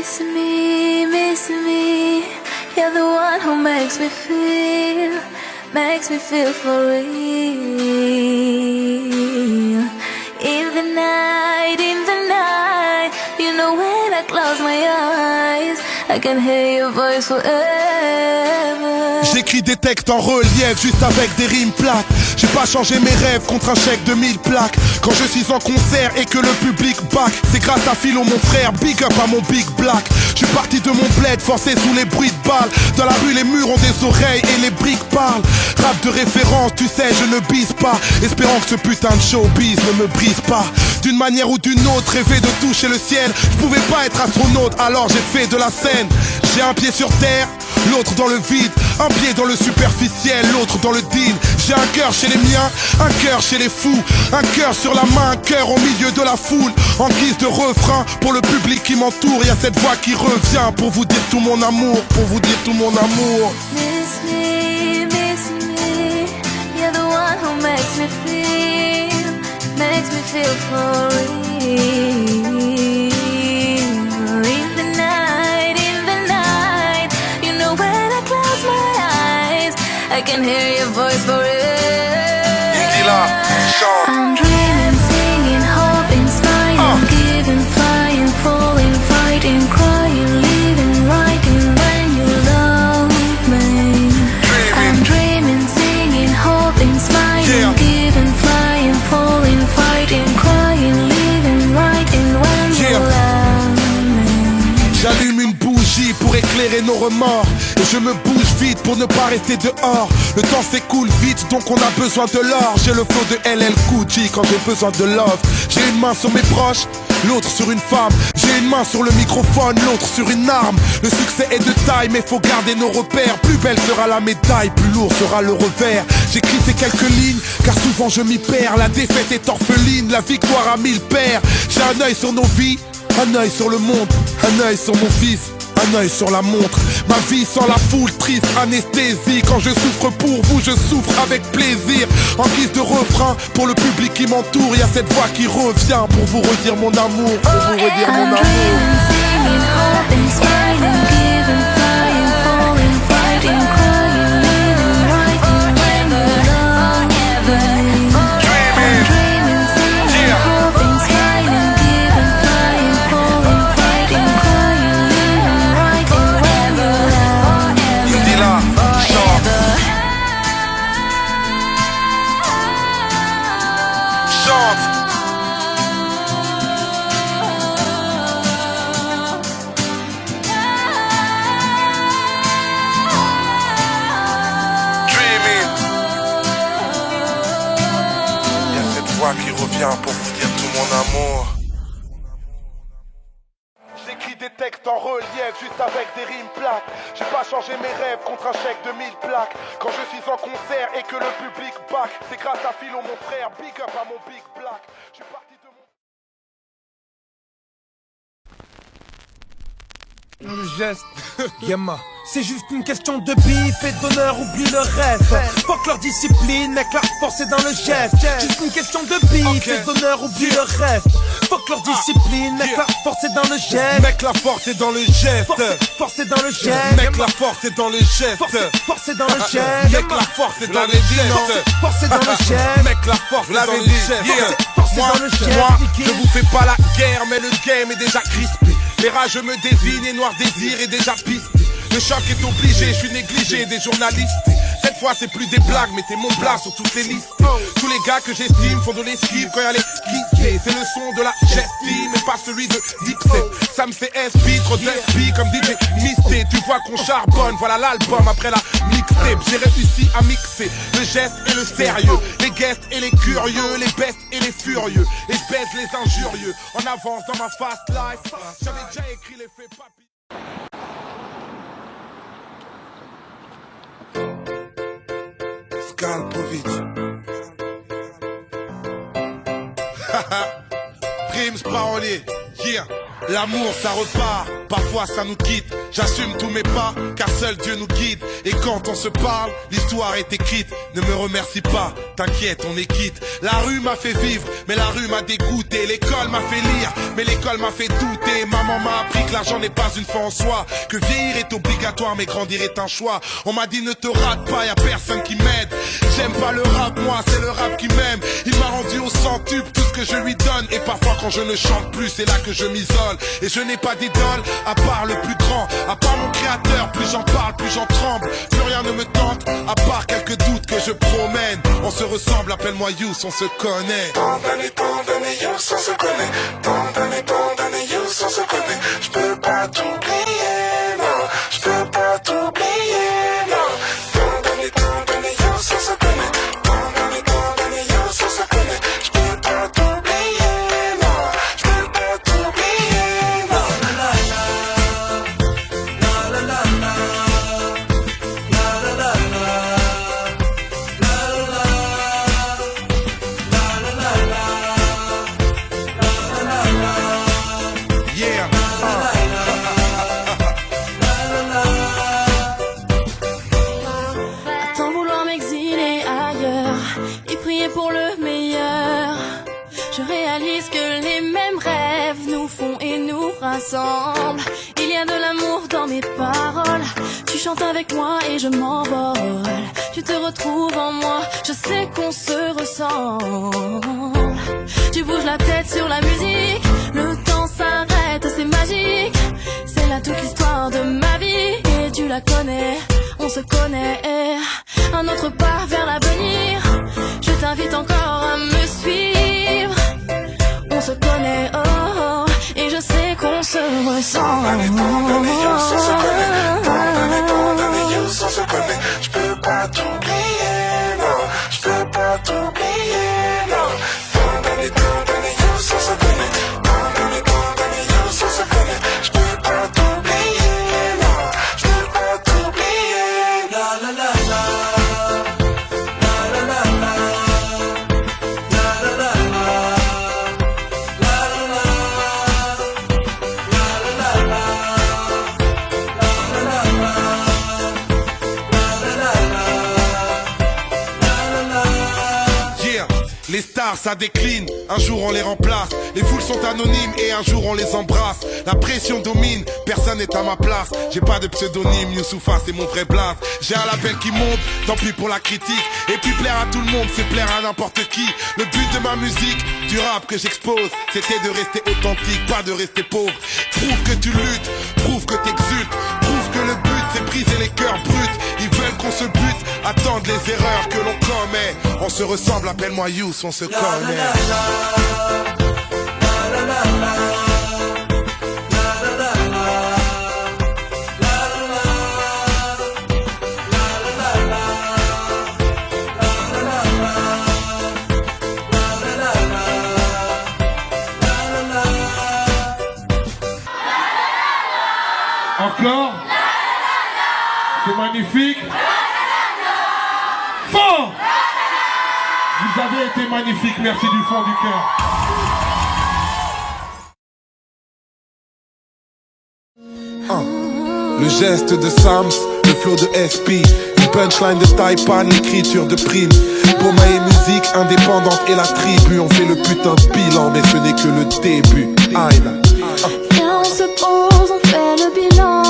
Miss me, you're the one who makes me feel for real. In the night, you know when I close my eyes, I can hear your voice forever. J'écris des textes en relief, juste avec des rimes plates. J'ai pas changé mes rêves contre un chèque de 1000 plaques. Quand je suis en concert et que le public back, c'est grâce à Philo mon frère, big up à mon big black. Je suis parti de mon bled, forcé sous les bruits de balles. Dans la rue les murs ont des oreilles et les briques parlent. Rap de référence, tu sais je ne bise pas, espérant que ce putain de showbiz ne me brise pas. D'une manière ou d'une autre, rêver de toucher le ciel. Je pouvais pas être astronaute, alors j'ai fait de la scène. J'ai un pied sur terre, l'autre dans le vide. Un pied dans le superficiel, l'autre dans le deal. J'ai un cœur chez les miens, un cœur chez les fous. Un cœur sur la main, un cœur au milieu de la foule. En guise de refrain, pour le public qui m'entoure, y a cette voix qui revient pour vous dire tout mon amour, pour vous dire tout mon amour. Miss me, you're the one who makes me feel for real. In the night, you know when I close my eyes, I can hear your voice forever. I'm dreaming, singing, hoping, smiling, giving, flying, falling, fighting, crying, living, writing when you love me. I'm dreaming, singing, hoping, smiling, giving, flying, falling, fighting, crying, living, writing when you love me. J'allume une bougie pour éclairer nos remords. Et je me bouge vite pour ne pas rester dehors. Le temps s'écoule vite donc on a besoin de l'or. J'ai le flow de LL Cool J quand j'ai besoin de love. J'ai une main sur mes proches, l'autre sur une femme. J'ai une main sur le microphone, l'autre sur une arme. Le succès est de taille mais faut garder nos repères. Plus belle sera la médaille, plus lourd sera le revers. J'écris ces quelques lignes car souvent je m'y perds. La défaite est orpheline, la victoire a 1000 pères. J'ai un œil sur nos vies, un œil sur le monde, un œil sur mon fils, un œil sur la montre. Ma vie sans la foule, triste anesthésie. Quand je souffre pour vous, je souffre avec plaisir. En guise de refrain, pour le public qui m'entoure, y a cette voix qui revient pour vous redire mon amour, pour vous redire mon amour. Qui revient pour vous dire tout mon amour. J'écris des textes en relief juste avec des rimes plates. J'ai pas changé mes rêves contre un chèque de 1000 plaques. Quand je suis en concert et que le public back, c'est grâce à Philo mon frère, big up à mon big black. Je suis parti de mon... Le geste, Yama. C'est juste une question de bif et d'honneur, oublie le reste. Fuck leur discipline, mec, la force est dans le geste. Juste une question de bif et d'honneur, oublie le reste. Fuck leur discipline, mec, la force est dans le geste. Mec, la force est dans le geste. Force est dans le geste. Mec, la force est dans le geste. Force est dans le geste. Mec, la force est dans le geste. Force est dans le geste. Mec, la force est dans le geste. Moi, je vous fais pas la guerre, mais le game est déjà crispé. Les rageux me désignent et Noir Désir est déjà pisté. Le choc est obligé, je suis négligé des journalistes. Cette fois c'est plus des blagues, mettez mon blas sur toutes les listes. Tous les gars que j'estime font de l'esquive quand y'a les quittés. C'est le son de la gestime mais pas celui de Dipset. Ça me fait SP, trop d'SP comme DJ Misté. Tu vois qu'on charbonne, voilà l'album après la mixtape. J'ai réussi à mixer le geste et le sérieux, les guests et les curieux, les bestes et les furieux, et je baise les injurieux. En avance dans ma fast life, j'avais déjà écrit les faits papy. Skalpovic. Primes parolier. Yeah. L'amour ça repart, parfois ça nous quitte. J'assume tous mes pas, car seul Dieu nous guide. Et quand on se parle, l'histoire est écrite. Ne me remercie pas, t'inquiète, on est quitte. La rue m'a fait vivre, mais la rue m'a dégoûté. L'école m'a fait lire, mais l'école m'a fait douter. Maman m'a appris que l'argent n'est pas une fin en soi, que vieillir est obligatoire, mais grandir est un choix. On m'a dit ne te rate pas, y'a personne qui m'aide. J'aime pas le rap, moi c'est le rap qui m'aime. Il m'a rendu au centuple tout ce que je lui donne. Et parfois quand je ne chante plus, c'est là que je m'isole. Et je n'ai pas d'idole, à part le plus grand, à part mon créateur. Plus j'en parle, plus j'en tremble. Plus rien ne me tente, à part quelques doutes que je promène. On se ressemble, appelle-moi Yous, on se connaît. Tant d'années, Yous, on se connaît. Tant d'années, Yous, on se connaît. Je peux pas t'oublier, non. Je peux pas t'oublier, non. Tant d'années, Yous, on se connaît. Tant d'années, Yous, on se connaît. Je peux pas t'oublier, non. Je peux pas t'oublier, non. Yeah. À tant vouloir m'exiler ailleurs et prier pour le meilleur, je réalise que les mêmes rêves nous font et nous rassemblent. Il y a de l'amour dans mes paroles. Tu chantes avec moi et je m'envole. Tu te retrouves en moi, je sais qu'on se ressemble. Tu bouges la tête sur la musique, le temps s'arrête, c'est magique. C'est là toute l'histoire de ma vie et tu la connais, on se connaît. Un autre pas vers l'avenir, je t'invite encore à me suivre. On se connaît, oh, oh, et je sais qu'on se ressemble. Tant d'années, Yous, on se connaît. Tant d'années, Yous, on se connaît. Je peux pas t'oublier, non. Je peux pas t'oublier, non. Tant d'années, Yous, on se connaît. Tant d'années, Yous, on se connaît. Je peux pas t'oublier, non. Je peux pas t'oublier, la la la la. La la la la. La la la la. La la la. La la la la. La la la la. Yeah. Les stars ça décline, un jour on les remplace. Les foules sont anonymes et un jour on les embrasse. La pression domine, personne n'est à ma place. J'ai pas de pseudonyme, Youssoufa c'est mon vrai blast. J'ai un label qui monte, tant pis pour la critique. Et puis plaire à tout le monde, c'est plaire à n'importe qui. Le but de ma musique, du rap que j'expose, c'était de rester authentique, pas de rester pauvre. Prouve que tu luttes, prouve que t'exultes. Prouve que le but c'est briser les cœurs bruts. Ils veulent qu'on se bute, attendent les erreurs que l'on commet. On se ressemble, appelle-moi Yous, on se connaît. Encore? C'est magnifique. Fort! Vous avez été magnifique, merci du fond du cœur. Le geste de Sams, le flow de SP, une punchline de Taipan, l'écriture de Prime. Boma et musique indépendante et la tribu, on fait le putain de bilan, mais ce n'est que le début. Aïna. Viens, on se pose, on fait le bilan.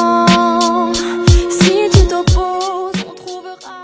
Si tu t'opposes, on trouvera.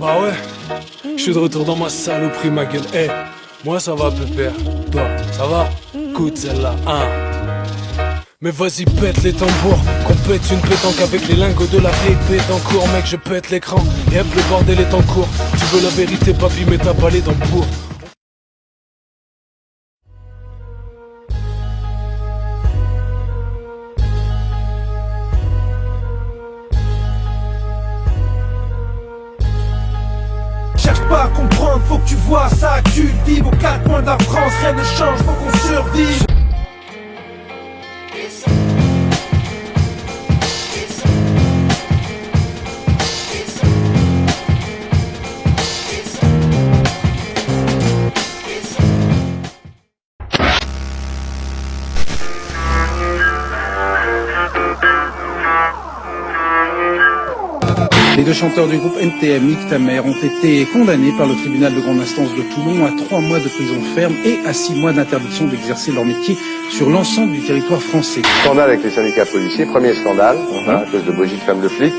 Bah ouais, je suis de retour dans ma saloperie, ma gueule. Eh, moi ça va, pépère. Toi, ça va? Écoute celle-là, hein. Mais vas-y, pète les tambours, qu'on pète une pétanque avec les lingots de la vieille pétancourt. Mec, je pète l'écran, et hop, le bordel est en cours. Tu veux la vérité, papy, mais t'as pas les dents pour. Cherche pas à comprendre, faut que tu vois ça, que tu le vives aux quatre coins de la France, rien ne change, faut qu'on survive. Les deux chanteurs du groupe NTM, Nick Tamer, ont été condamnés par le tribunal de grande instance de Toulon à 3 mois de prison ferme et à 6 mois d'interdiction d'exercer leur métier sur l'ensemble du territoire français. Scandale avec les syndicats policiers, premier scandale, à cause de Brigitte Femme de flic.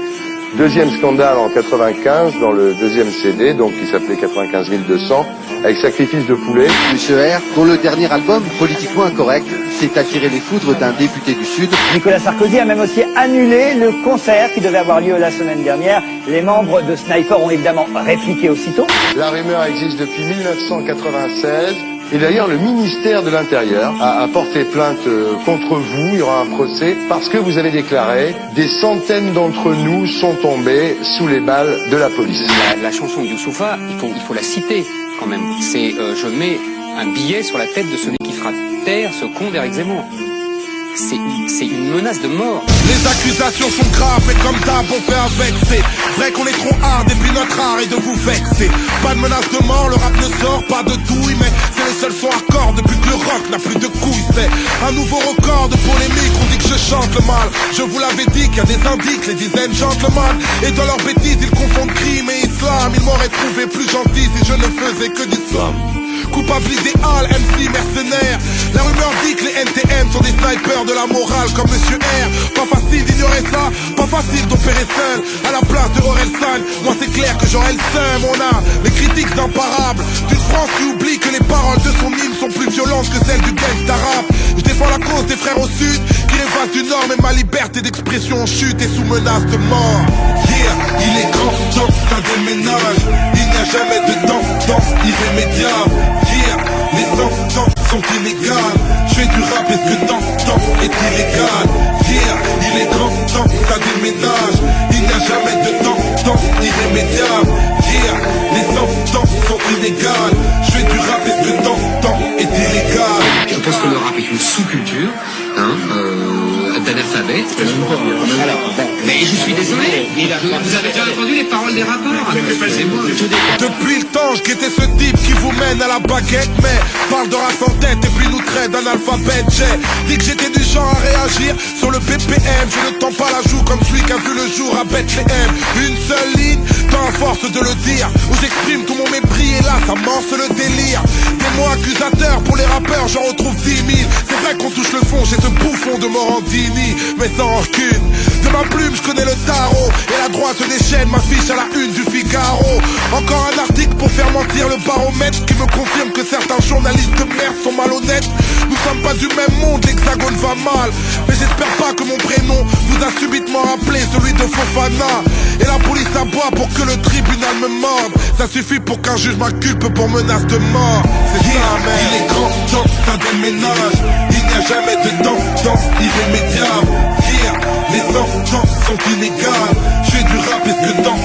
Deuxième scandale en 95, dans le deuxième CD, donc qui s'appelait 95 200, avec Sacrifice de poulet. Monsieur R, dont le dernier album, Politiquement Incorrect, s'est attiré les foudres d'un député du Sud. Nicolas Sarkozy a même aussi annulé le concert qui devait avoir lieu la semaine dernière. Les membres de Sniper ont évidemment répliqué aussitôt. La rumeur existe depuis 1996. Et d'ailleurs, le ministère de l'Intérieur a porté plainte contre vous. Il y aura un procès parce que vous avez déclaré « Des centaines d'entre nous sont tombés sous les balles de la police ». La chanson de Youssoupha, il faut la citer quand même. C'est je mets un billet sur la tête de celui qui fera taire ce con d'Éric Zemmour. C'est une menace de mort. Les accusations sont graves, mais comme d'hab on fait avec. C'est vrai qu'on est trop hard et puis notre art est de vous vexer. Pas de menace de mort, le rap ne sort pas de douille, mais c'est les seuls sons hardcore depuis que le rock n'a plus de couilles. C'est un nouveau record de polémique, on dit que je chante le mal. Je vous l'avais dit qu'il y a des indices, les dizaines gentlemen. Et dans leurs bêtises ils confondent crime et islam. Ils m'auraient trouvé plus gentil si je ne faisais que du slam. Coupable idéal, MC mercenaire. La rumeur dit que les NTM sont des snipers de la morale comme Monsieur R. Pas facile d'ignorer ça, pas facile d'opérer seul à la place de Orelsan. Moi c'est clair que j'aurais le seum. On a les critiques imparables d'une France qui oublie que les paroles de son hymne sont plus violentes que celles du gangsta rap. Je défends la cause des frères au sud qui rêvent du nord, mais ma liberté d'expression en chute et sous menace de mort. Yeah, il est grand temps, ça déménage. Il n'y a jamais de temps irrémédiable. Yeah, les sentences sont inégales. Je fais du rap, est-ce que temps est illégal? Yeah, il est grand temps, ça déménage. Il n'y a jamais de temps irrémédiable. Yeah, les sentences sont inégales. Je fais du rap, est-ce que temps est illégal? Je pense que le rap est une sous-culture, d'analphabète. Mais je suis désolé, vous avez déjà entendu les paroles des rappeurs? Depuis le temps, je guettais ce type qui vous mène à la baguette, mais parle de race en tête et puis nous traite d'analphabète. J'ai dit que j'étais du genre à réagir sur le BPM. Je ne tends pas la joue comme celui qui a vu le jour à Bethléem. Une seule ligne, tant à force de le dire, où j'exprime tout mon mépris et là ça morce le délire. Des mots accusateurs pour les rappeurs, j'en retrouve 10 000. C'est vrai qu'on touche le fond chez ce bouffon de Morandini, mais sans rancune. De ma plume, je connais le tarot, et la droite se déchaîne, m'affiche à la une du Figaro. Encore un article pour faire mentir le baromètre qui me confirme que certains journalistes de merde sont malhonnêtes. Nous sommes pas du même monde, l'hexagone va mal, mais j'espère pas que mon prénom vous a subitement rappelé celui de Fofana. Et la police aboie pour que le tribunal me morde. Ça suffit pour qu'un juge m'inculpe pour menace de mort. C'est ça, mais il est grand temps, ça déménage. Il n'y a jamais de temps irrémédiable. Here, les sentences sont inégales. Je fais du rap, est-ce que temps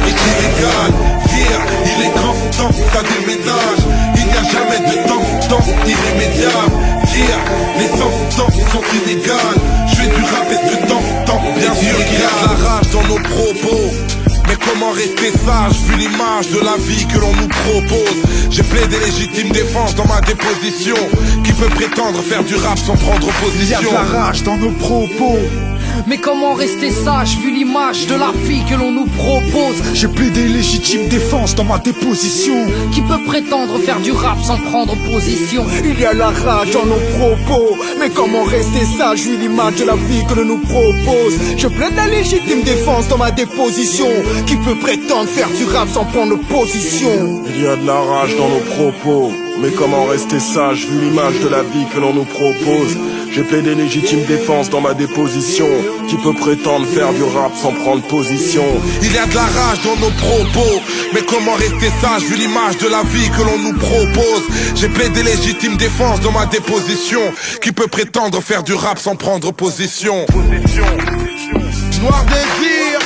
est illégal? Here, il est grand temps, ça déménage. Il n'y a jamais de temps irrémédiable. Here, les sentences sont inégales. Je fais du rap, est-ce que temps bien sûr qu'il y a de la rage dans nos propos. Mais comment rester sage vu l'image de la vie que l'on nous propose? J'ai plaidé légitime défense dans ma déposition. Qui peut prétendre faire du rap sans prendre position? Il y a de la rage dans nos propos. Mais comment rester sage vu l'image de la vie que l'on nous propose? J'ai plaidé légitime défense dans ma déposition. Qui peut prétendre faire du rap sans prendre position? Il y a la rage dans nos propos. Mais comment rester sage vu l'image de la vie que l'on nous propose? Je plaide la légitime défense dans ma déposition. Qui peut prétendre faire du rap sans prendre position? Il y a de la rage dans nos propos. Mais comment rester sage vu l'image de la vie que l'on nous propose? J'ai plaidé légitime défense dans ma déposition. Qui peut prétendre faire du rap sans prendre position? Il y a de la rage dans nos propos. Mais comment rester sage vu l'image de la vie que l'on nous propose? J'ai plaidé légitime défense dans ma déposition. Qui peut prétendre faire du rap sans prendre position? Noir désir.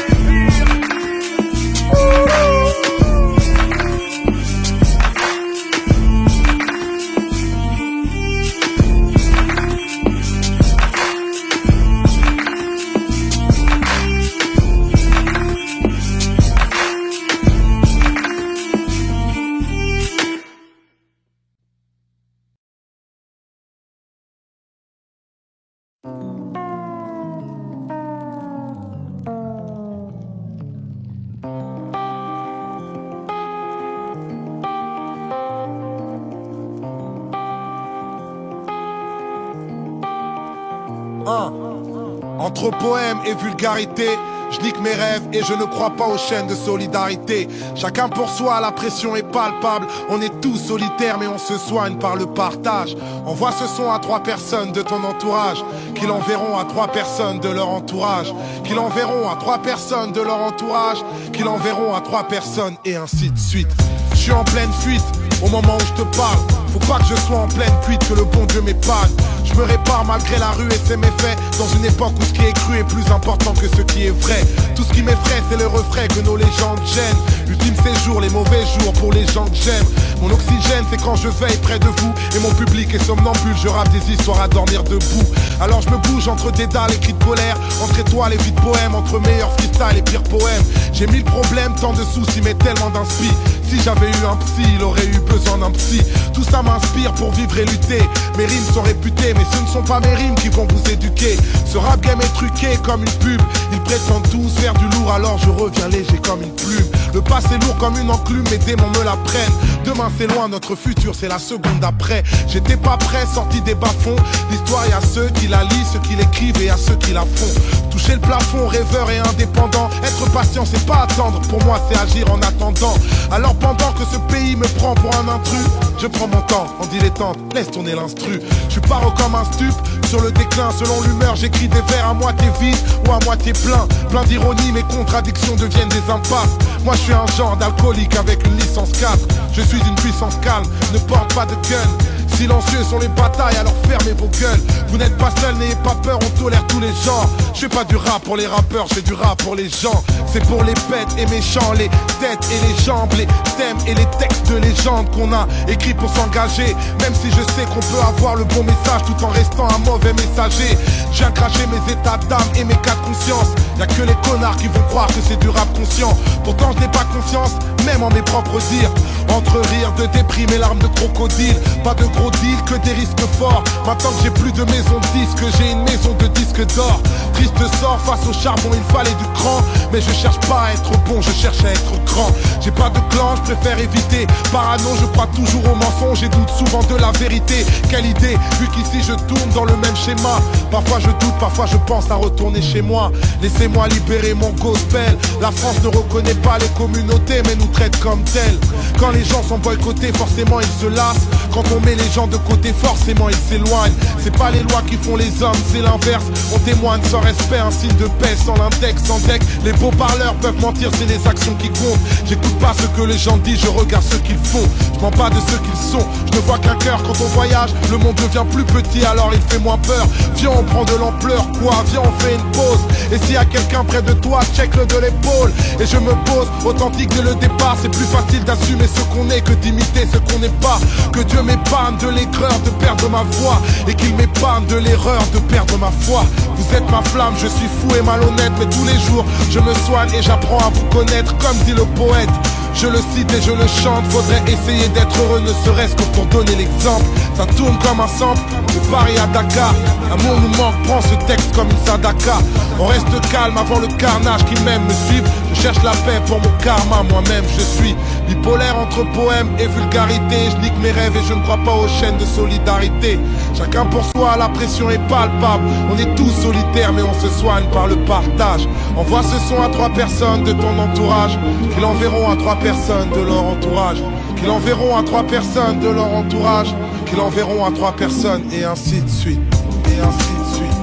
Entre poème et vulgarité, je nique mes rêves et je ne crois pas aux chaînes de solidarité. Chacun pour soi, la pression est palpable. On est tous solitaires mais on se soigne par le partage. Envoie ce son à 3 personnes de ton entourage, qui l'enverront à 3 personnes de leur entourage, qui l'enverront à 3 personnes de leur entourage, qui l'enverront à 3 personnes et ainsi de suite. Je suis en pleine fuite au moment où je te parle. Faut pas que je sois en pleine cuite, que le bon Dieu m'épargne. Je me répare malgré la rue et ses méfaits, dans une époque où ce qui est cru est plus important que ce qui est vrai. Tout ce qui m'effraie c'est le refrain que nos légendes gênent. Ultime séjour, les mauvais jours pour les gens que j'aime. Mon oxygène c'est quand je veille près de vous, et mon public est somnambule, je rappe des histoires à dormir debout. Alors je me bouge entre des dalles et cris de colère, entre étoiles et vies de poèmes, entre meilleurs freestyle et pires poèmes. J'ai 1000 problèmes, tant de soucis mais tellement d'inspi. Si j'avais eu un psy, il aurait eu besoin d'un psy. Tout ça m'inspire pour vivre et lutter. Mes rimes sont réputées, mais ce ne sont pas mes rimes qui vont vous éduquer. Ce rap game est truqué comme une pub. Ils prétendent tous faire du lourd, alors je reviens léger comme une plume. Le passé lourd comme une enclume, mes démons me la prennent. Demain c'est loin, notre futur c'est la seconde d'après. J'étais pas prêt, sorti des bas-fonds. L'histoire y a ceux qui la lisent, ceux qui l'écrivent et à ceux qui la font. Toucher le plafond, rêveur et indépendant. Être patient c'est pas attendre, pour moi c'est agir en attendant. Alors pendant que ce pays me prend pour un intrus, je prends mon temps en dilettante, laisse tourner l'instru. Je suis paro comme un stup, sur le déclin selon l'humeur. J'écris des vers à moitié vides ou à moitié plein. Plein d'ironie, mes contradictions deviennent des impasses. Moi je suis un genre d'alcoolique avec une licence 4. Je suis une puissance calme, ne porte pas de gun. Silencieux sont les batailles, alors fermez vos gueules. Vous n'êtes pas seul, n'ayez pas peur, on tolère tous les genres. Je fais pas du rap pour les rappeurs, je fais du rap pour les gens. C'est pour les bêtes et méchants, les têtes et les jambes, les thèmes et les textes de légende qu'on a écrits pour s'engager. Même si je sais qu'on peut avoir le bon message tout en restant un mauvais messager. Je viens cracher mes états d'âme et mes cas de conscience. Y'a que les connards qui vont croire que c'est du rap conscient. Pourtant je n'ai pas confiance, même en mes propres dires. Entre rire de déprime et larmes de crocodile. Pas de gros deal, que des risques forts. Maintenant que j'ai plus de maison de disques, j'ai une maison de disques d'or. Triste sort, face au charbon il fallait du cran. Mais je cherche pas à être bon, je cherche à être grand. J'ai pas de clan, je préfère éviter. Parano, je crois toujours au mensonge et doute souvent de la vérité. Quelle idée, vu qu'ici je tourne dans le même schéma. Parfois je doute, parfois je pense à retourner chez moi. Laissez-moi libérer mon gospel. La France ne reconnaît pas les communautés mais nous traite comme telles. Quand les gens sont boycottés, forcément ils se lassent. Quand on met les gens de côté, forcément ils s'éloignent. C'est pas les lois qui font les hommes, c'est l'inverse. On témoigne sans respect, un signe de paix, sans l'index, sans deck. Les beaux parleurs peuvent mentir, c'est les actions qui comptent. J'écoute pas ce que les gens disent, je regarde ce qu'ils font. Je mens pas de ce qu'ils sont, je ne vois qu'un cœur. Quand on voyage, le monde devient plus petit, alors il fait moins peur. Viens on prend de l'ampleur, quoi, viens on fait une pause. Et s'il y a quelqu'un près de toi, check-le de l'épaule. Et je me pose, authentique dès le départ. C'est plus facile d'assumer ce qu'on est que d'imiter ce qu'on n'est pas. Que Dieu m'épargne de l'aigreur de perdre ma voix, et qu'il m'épargne de l'erreur de perdre ma foi. Vous êtes ma flamme, je suis fou et malhonnête, mais tous les jours je me soigne et j'apprends à vous connaître. Comme dit le poète, Je le cite et je le chante. Faudrait essayer d'être heureux, ne serait-ce que pour donner l'exemple. Ça tourne comme un sample de Paris à Dakar. L'amour nous manque, prends ce texte comme une sadaka. On reste calme avant le carnage qui m'aime me suivre. Je cherche la paix pour mon karma, moi-même je suis bipolaire entre poème et vulgarité. Je nique mes rêves et je ne crois pas aux chaînes de solidarité. Chacun pour soi, la pression est palpable. On est tous solitaires mais on se soigne par le partage. Envoie ce son à 3 personnes de ton entourage, qui l'enverront à 3 personnes de leur entourage, qui l'enverront à 3 personnes de leur entourage, qui l'enverront à 3 personnes, et ainsi de suite, et ainsi de suite.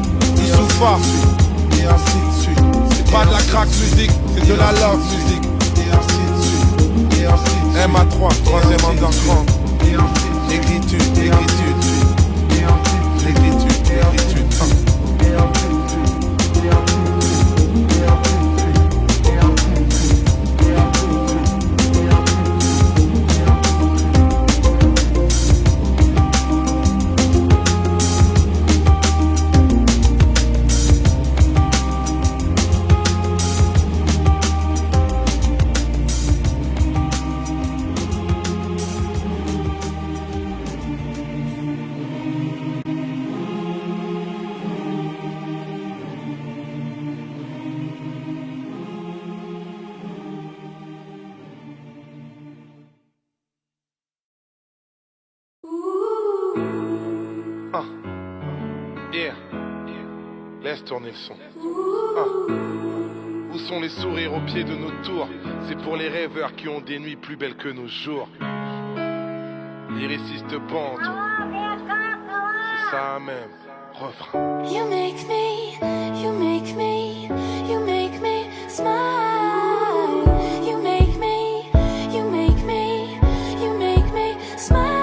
Youssoufa, et ainsi de suite. C'est pas de la crack musique, c'est de la love musique, et ainsi de suite, et ainsi de suite. MA3, 3e underground. Écritude, écritude, l'écritude, l'écritude. Yeah, laisse tourner le son. Où sont les sourires au pied de nos tours? C'est pour les rêveurs qui ont des nuits plus belles que nos jours. Lyriciste bande, c'est ça même. Refrain. You make me, you make me, you make me smile. You make me, you make me, you make me smile.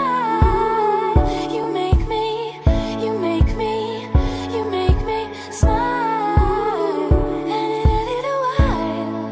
You make me, you make me, you make me smile. And in a little while,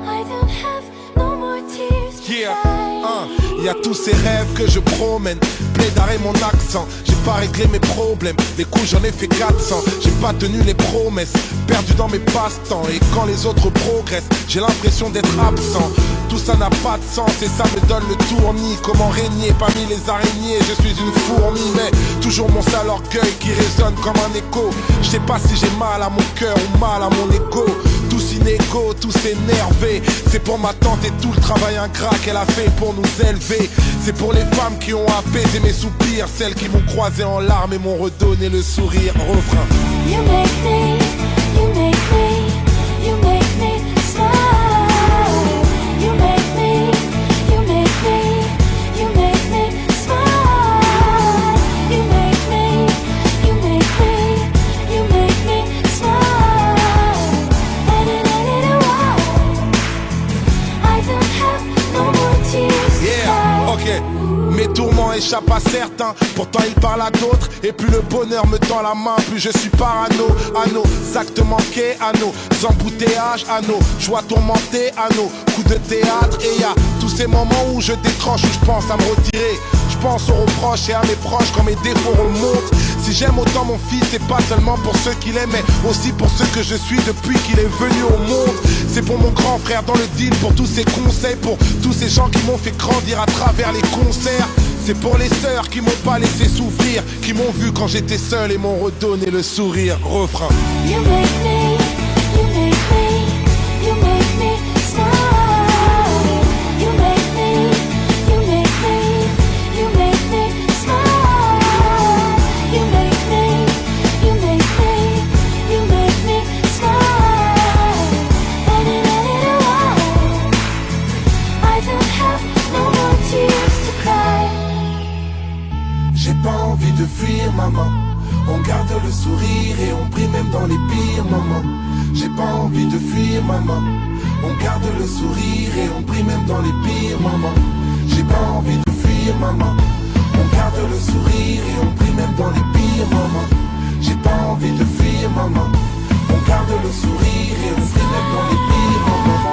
I don't have no more tears to cry. Y a tous ces rêves que je promène, plaidaré mon accent. J'ai pas réglé mes problèmes, des coups j'en ai fait 400. J'ai pas tenu les promesses, perdu dans mes passe-temps. Et quand les autres progressent, j'ai l'impression d'être absent. Tout ça n'a pas de sens et ça me donne le tournis. Comment régner parmi les araignées? Je suis une fourmi, mais toujours mon sale orgueil qui résonne comme un écho. Je sais pas si j'ai mal à mon cœur ou mal à mon ego. Tous inégaux, tous énervés. C'est pour ma tante et tout le travail ingrat qu'elle a fait pour nous élever. C'est pour les femmes qui ont apaisé mes soupirs, celles qui m'ont croisé en larmes et m'ont redonné le sourire. Refrain. You make me, you make me, you make me smile. You make me, you make me, you make me smile. You make me, you make me, you make me smile. And in a little while, I don't have no more tears to cry. Ok, mes tourments échappent à certains, pourtant ils parlent à d'autres. Et plus le bonheur me tend la main, plus je suis parano. À nos actes manqués, à nos embouteillages, à nos joies tourmentées, à nos coups de théâtre. Et y a tous ces moments où je décroche, où je pense à me retirer. Je pense aux reproches et à mes proches quand mes défauts remontent. Si j'aime autant mon fils, c'est pas seulement pour ceux qu'il aime, mais aussi pour ceux que je suis depuis qu'il est venu au monde. C'est pour mon grand frère dans le deal, pour tous ses conseils, pour tous ces gens qui m'ont fait grandir à travers les concerts. C'est pour les sœurs qui m'ont pas laissé souffrir, qui m'ont vu quand j'étais seul et m'ont redonné le sourire. Refrain. You make me, you make me, you make me smile. You make me, you make me, you make me smile. You make me, you make me, you make me smile. And in a little while, I don't have no more tears to cry. J'ai pas envie de fuir, maman. On garde le sourire et on prie même dans les pires moments. J'ai pas envie de fuir, maman. On garde le sourire et on prie même dans les pires moments. J'ai pas envie de fuir, maman. On garde le sourire et on prie même dans les pires moments. J'ai pas envie de fuir, maman. On garde le sourire et on prie même dans les pires moments.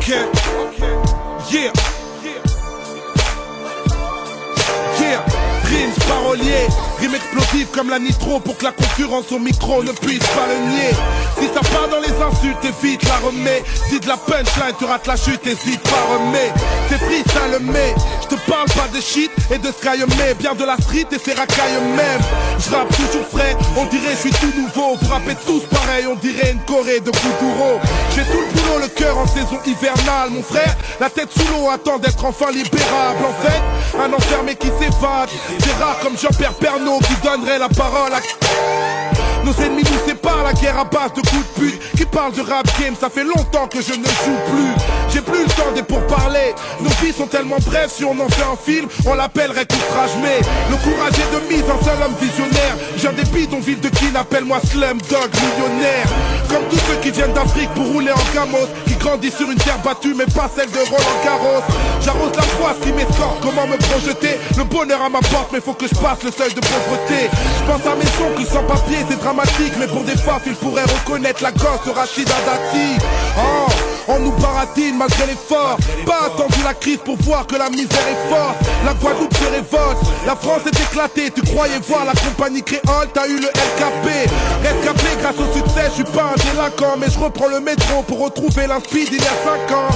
Ok, yeah. Yeah, rimes paroliers, rimes explosives comme la nitro pour que la concurrence au micro ne puisse pas le nier. Si ça part dans les insultes, évite la remets. Si de la punchline, tu rates la chute, hésite pas remets. C'est triste à le met, je te parle pas de shit et de sky mais bien de la street et ses racailles même. Je rappe toujours frais, on dirait je suis tout nouveau. Vous rappez tous pareil, on dirait une Corée de Kuduro. J'ai tout le boulot, le cœur en saison hivernale. Mon frère, la tête sous l'eau attend d'être enfin libérable. En fait, un enfermé qui s'évade. C'est rare comme Jean-Pierre Pernaut qui donnerait la parole à... Nos ennemis nous séparent, la guerre à base de coups de pute. Qui parle de rap game, ça fait longtemps que je ne joue plus. J'ai plus le temps des pourparlers. Nos vies sont tellement brèves, si on en fait un film, on l'appellerait outrage. Mais le courage est de mise, un seul homme visionnaire. J'ai un des bidonvilles de Kin, appelle-moi Slumdog millionnaire. Comme tous ceux qui viennent d'Afrique pour rouler en gamos, qui grandissent sur une terre battue mais pas celle de Roland Garros. J'arrose la poisse qui m'escorte, comment me projeter. Le bonheur à ma porte mais faut que je passe le seuil de pauvreté. Je pense à mes sons qui sans papier c'est dramatique. Mais pour des faves il faudrait reconnaître la gosse de Rachida Dati. Oh, on nous baratine malgré l'effort. Pas attendu la crise pour voir que la misère est forte. La Guadeloupe se révolte, la France est éclatée. Tu croyais voir la compagnie créole, t'as eu le LKP. Rescapé grâce au succès, je suis pas un délinquant. Mais je reprends le métro pour retrouver l'inspi d'il y a 5 ans.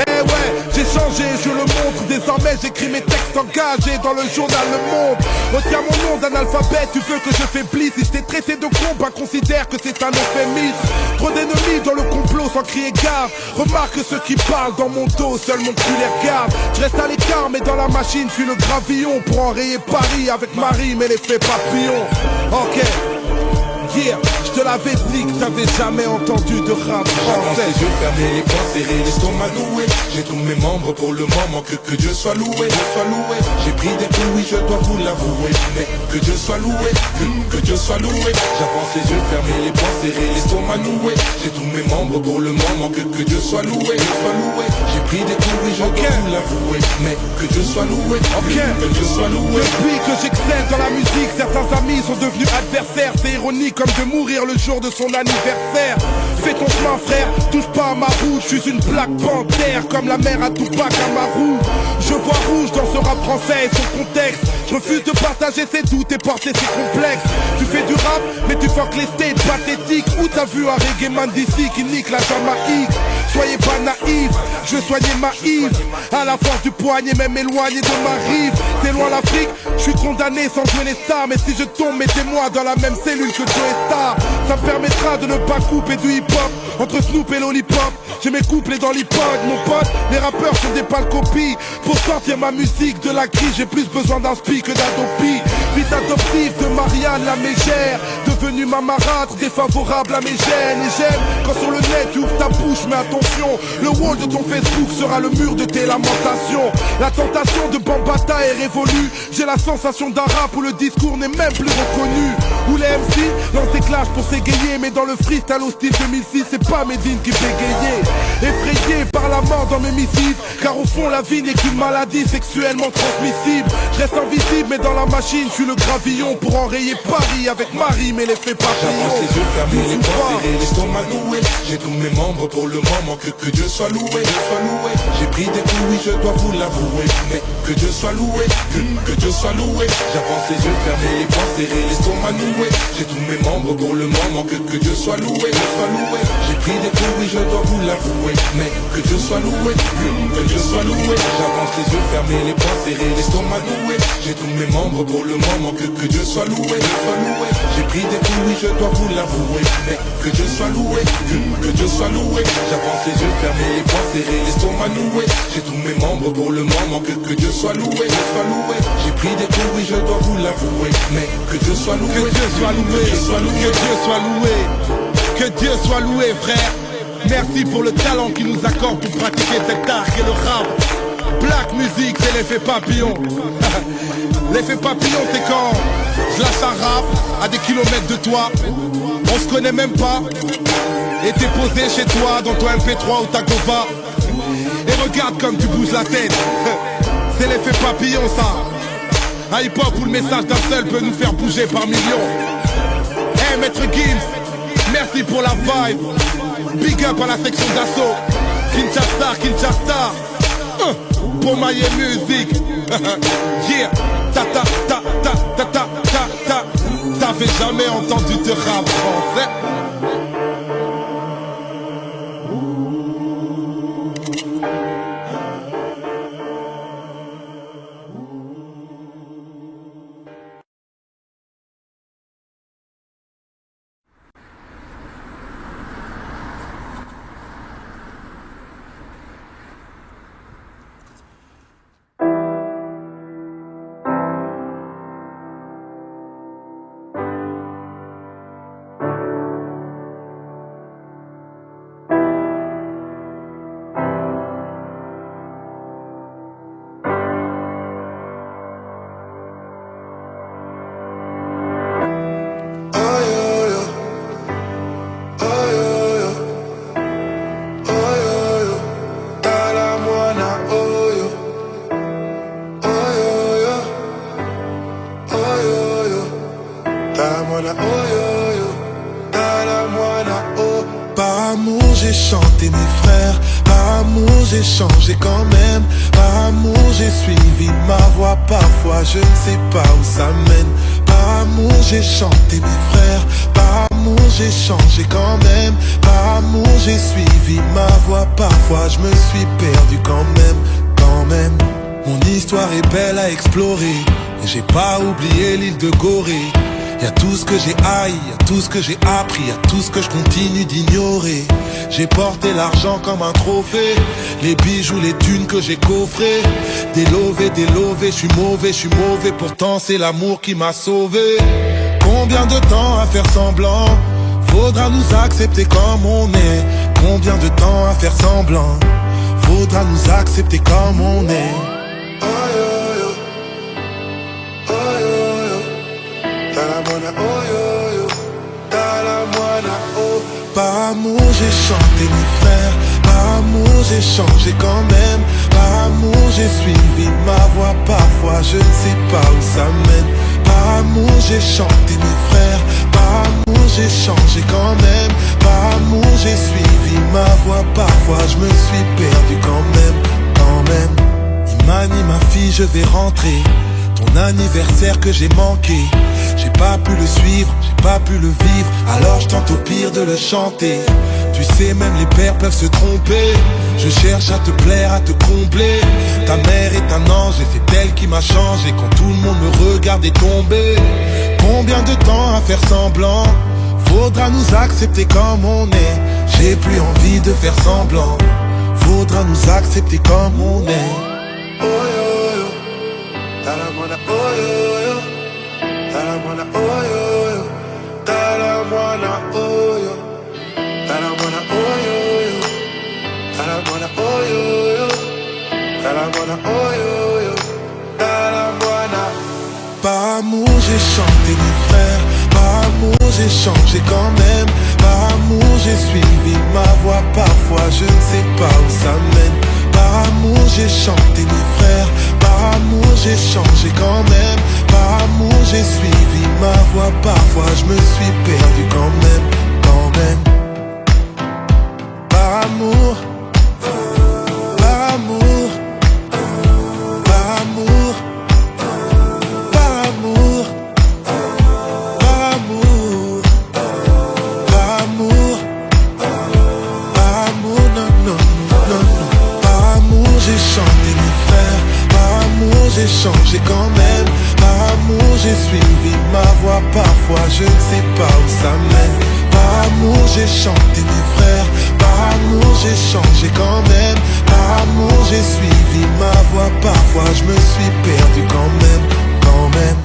Eh ouais, j'ai changé, je le montre. Désormais j'écris mes textes engagés dans le journal Le Monde. Retiens mon nom d'analphabète, tu veux que je faiblisse. Si je t'ai traité de con, bah considère que c'est un euphémisme. Trop d'ennemis dans le complot sans crier gare. Remarque ceux qui parlent dans mon dos, seul mon cul les regarde. Je reste à l'écart mais dans la machine je suis le gravillon. Pour enrayer Paris avec Marie mais l'effet papillon. Ok, yeah, je te l'avais dit que t'avais jamais entendu de rap français. Les yeux fermés, les poings serrés, l'estomac noué. J'ai tous mes membres pour le moment, que Dieu soit loué, J'ai pris des coups, oui je dois vous l'avouer. Mais que Dieu soit loué, que Dieu soit loué. J'avance les yeux fermés, les poings serrés, l'estomac noué. J'ai tous mes membres pour le moment, que Dieu soit loué, J'ai pris des coups, oui je dois vous l'avouer. Mais que Dieu soit loué, que Dieu soit loué. Depuis que j'excelle dans la musique, certains amis sont devenus adversaires. C'est ironique comme de mourir le jour de son anniversaire. Fais ton chemin frère, touche pas à ma roue. Je suis une plaque panthère comme la mère à Tupac Amaru. Je vois rouge dans ce rap français et son contexte. Je refuse de partager ses doutes et porter ses complexes. Tu fais du rap mais tu fuck les states pathétiques. Où t'as vu un reggae man d'ici qui nique la Jamaïque? Soyez pas naïfs, je vais soigner ma Yves. À la force du poignet, même éloigné de ma rive. C'est loin l'Afrique, je suis condamné sans jouer les stars. Mais si je tombe, mettez-moi dans la même cellule que Joe Star. Ça me permettra de ne pas couper du hip-hop entre Snoop et Lollipop. J'ai mes couplets dans l'iPod, mon pote. Les rappeurs sont des pâles copies. Pour sortir ma musique de la crise, j'ai plus besoin d'un spi que d'Adopi. Fils adoptif de Marianne la mégère, devenue ma marâtre, défavorable à mes gènes. Et j'aime quand sur le net tu ouvres ta bouche, mais attention, le wall de ton Facebook sera le mur de tes lamentations. La tentation de Bambata est révolue. J'ai la sensation d'un rap où le discours n'est même plus reconnu. Où les MC lancent des clashs pour s'égayer, mais dans le freestyle au style 2006, c'est pas Medine qui fait gayer. Effrayé par la mort dans mes missives, car au fond la vie n'est qu'une maladie sexuellement transmissible. Je reste invisible mais dans la machine je suis le gravillon. Pour enrayer Paris avec Marie mais l'effet papillon. J'avance les yeux fermés, les poings serrés, l'estomac noué. J'ai tous mes membres pour le moment, que Dieu soit loué, J'ai pris des coups, oui je dois vous l'avouer. Mais que Dieu soit loué, que Dieu soit loué. J'avance les yeux fermés, les poings serrés, l'estomac noué. J'ai tous mes membres pour le moment, que Dieu soit loué, J'ai pris des coups, oui je dois vous l'avouer. Mais que Dieu soit loué, que Dieu soit loué. J'avance les yeux fermés, les poings serrés, l'estomac noué. J'ai tous mes membres pour le moment, que Dieu soit loué, J'ai pris des coups, oui je dois vous l'avouer. Mais que Dieu soit loué, que Dieu soit loué. J'avance les yeux fermés, les poings serrés, l'estomac noué. J'ai tous mes membres pour le moment, que Dieu soit loué, J'ai pris des coups, oui je dois vous l'avouer. Mais que Dieu soit loué, que Dieu soit loué, que Dieu soit loué, que Dieu soit loué frère. Merci pour le talent qu'il nous accorde pour pratiquer cet art qu'est le rap. Black music, c'est l'effet papillon. L'effet papillon, c'est quand je lâche un rap à des kilomètres de toi. On se connaît même pas. Et t'es posé chez toi dans ton MP3 ou ta Gova. Et regarde comme tu bouges la tête. C'est l'effet papillon ça. Un hip-hop où le message d'un seul peut nous faire bouger par millions. Hey Maître Gims, merci pour la vibe. Big up à la section d'assaut. Kinshasa, Kinshasa. Pour my music. Yeah. Ta ta ta ta ta ta ta ta. T'avais jamais entendu de rap français? Par amour j'ai chanté mes frères, par amour j'ai changé quand même, par amour j'ai suivi ma voie, parfois je ne sais pas où ça mène. Par amour j'ai chanté mes frères, par amour j'ai changé quand même, par amour j'ai suivi ma voie, parfois je me suis perdu quand même, quand même. Mon histoire est belle à explorer, et j'ai pas oublié l'île de Gorée. Y'a tout ce que j'ai haï, y'a tout ce que j'ai appris, y'a tout ce que je continue d'ignorer. J'ai porté l'argent comme un trophée, les bijoux, les thunes que j'ai coffrés. Délové, je suis mauvais, pourtant c'est l'amour qui m'a sauvé. Combien de temps à faire semblant? Faudra nous accepter comme on est. Combien de temps à faire semblant? Faudra nous accepter comme on est. Par amour j'ai chanté mes frères, par amour j'ai changé quand même, par amour j'ai suivi ma voie, parfois je ne sais pas où ça mène. Par amour j'ai chanté mes frères, par amour j'ai changé quand même, par amour j'ai suivi ma voie, parfois je me suis perdu quand même, quand même. Imani ma fille je vais rentrer, ton anniversaire que j'ai manqué. J'ai pas pu le suivre, j'ai pas pu le vivre, alors je tente au pire de le chanter. Tu sais même les pères peuvent se tromper, je cherche à te plaire, à te combler. Ta mère est un ange et c'est elle qui m'a changé quand tout le monde me regardait tomber. Combien de temps à faire semblant? Faudra nous accepter comme on est. J'ai plus envie de faire semblant, faudra nous accepter comme on est. Oh yo yo, talamana oh yo yo. Talamana oh yo yo, talamana oh yo, talamana oh yo yo, talamana oh yo yo, talamana oh yo yo, talamana. Par amour j'ai chanté mes frères, par amour j'ai changé quand même, par amour j'ai suivi ma voie, parfois je ne sais pas où ça mène. Par amour j'ai chanté mes frères, par amour j'ai changé quand même, par amour j'ai suivi ma voie, parfois je me suis perdu quand même, quand même. Par amour, par amour, par amour, par amour, par amour, par amour, par amour, non, non, non, non. Par amour j'ai chanté mes frères, par amour j'ai changé quand même, par amour j'ai suivi ma voie, parfois je ne sais pas où ça mène. Par amour j'ai chanté mes frères, par amour j'ai changé quand même, par amour j'ai suivi ma voie, parfois je me suis perdu quand même, quand même.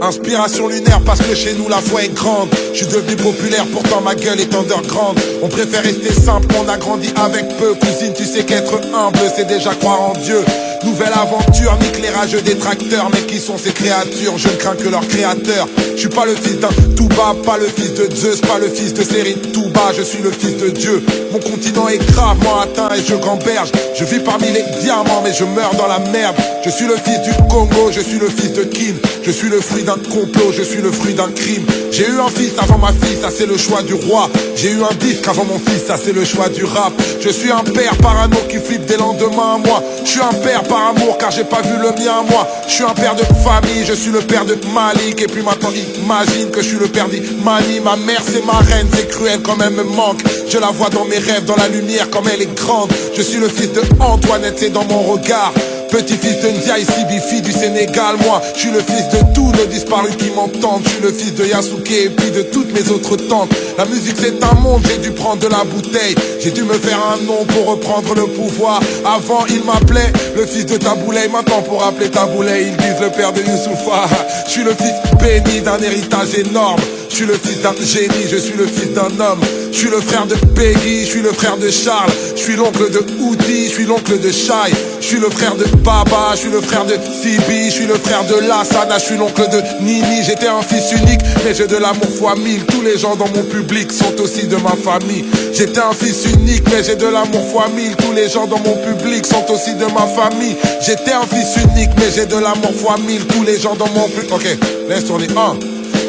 Inspiration lunaire parce que chez nous la foi est grande. Je suis devenu populaire pourtant ma gueule est underground. On préfère rester simple, on a grandi avec peu. Cousine tu sais qu'être humble c'est déjà croire en Dieu. Nouvelle aventure, nique les rageux détracteurs. Mais qui sont ces créatures? Je ne crains que leur créateur. Je suis pas le fils d'un Touba, pas le fils de Zeus, pas le fils de Série Touba. Je suis le fils de Dieu. Mon continent est gravement atteint et je gamberge. Je vis parmi les diamants mais je meurs dans la merde. Je suis le fils du Congo, je suis le fils de Kin. Je suis le fruit d'un complot, je suis le fruit d'un crime. J'ai eu un fils avant ma fille, ça c'est le choix du roi. J'ai eu un disque avant mon fils, ça c'est le choix du rap. Je suis un père parano qui flippe des lendemains à moi. Je suis un père par amour car j'ai pas vu le mien à moi. Je suis un père de famille, je suis le père de Malik. Et puis maintenant imagine que je suis le père d'Imani. Ma mère c'est ma reine, c'est cruel quand elle me manque. Je la vois dans mes rêves, dans la lumière comme elle est grande. Je suis le fils de Antoinette, c'est dans mon regard. Petit-fils de Ndiaye Sibifi du Sénégal, moi je suis le fils de tous nos disparus qui m'entendent. Je suis le fils de Yasuke et puis de toutes mes autres tantes. La musique c'est un monde, j'ai dû prendre de la bouteille. J'ai dû me faire un nom pour reprendre le pouvoir. Avant il m'appelait le fils de Taboulay, maintenant pour appeler Taboulay ils disent le père de Youssoufa. Je suis le fils béni d'un héritage énorme. Je suis le fils d'un génie, je suis le fils d'un homme. Je suis le frère de Peggy, je suis le frère de Charles. Je suis l'oncle de Oudi, je suis l'oncle de Shai. Je suis le frère de Baba, je suis le frère de Sibi. Je suis le frère de Lassana, je suis l'oncle de Nini. J'étais un fils unique, mais j'ai de l'amour fois 1000. Tous les gens dans mon public sont aussi de ma famille. J'étais un fils unique, mais j'ai de l'amour fois 1000. Tous les gens dans mon public sont aussi de ma famille. J'étais un fils unique, mais j'ai de l'amour fois 1000. Tous les gens dans mon public. Ok, laisse tourner un.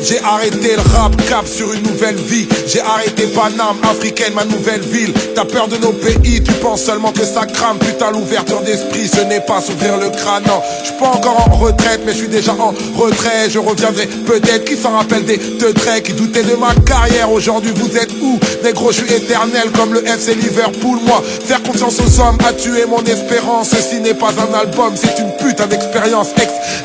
J'ai arrêté le rap, cap sur une nouvelle vie. J'ai arrêté Paname, africaine, ma nouvelle ville. T'as peur de nos pays, tu penses seulement que ça crame. Putain, l'ouverture d'esprit, ce n'est pas s'ouvrir le crâne. Non, je suis pas encore en retraite, mais je suis déjà en retrait. Je reviendrai peut-être, qui s'en rappelle des deux traits qui doutaient de ma carrière. Aujourd'hui, vous êtes où? Négro, je suis éternel comme le FC Liverpool. Moi, faire confiance aux hommes a tué mon espérance. Ceci n'est pas un album, c'est une putain d'expérience.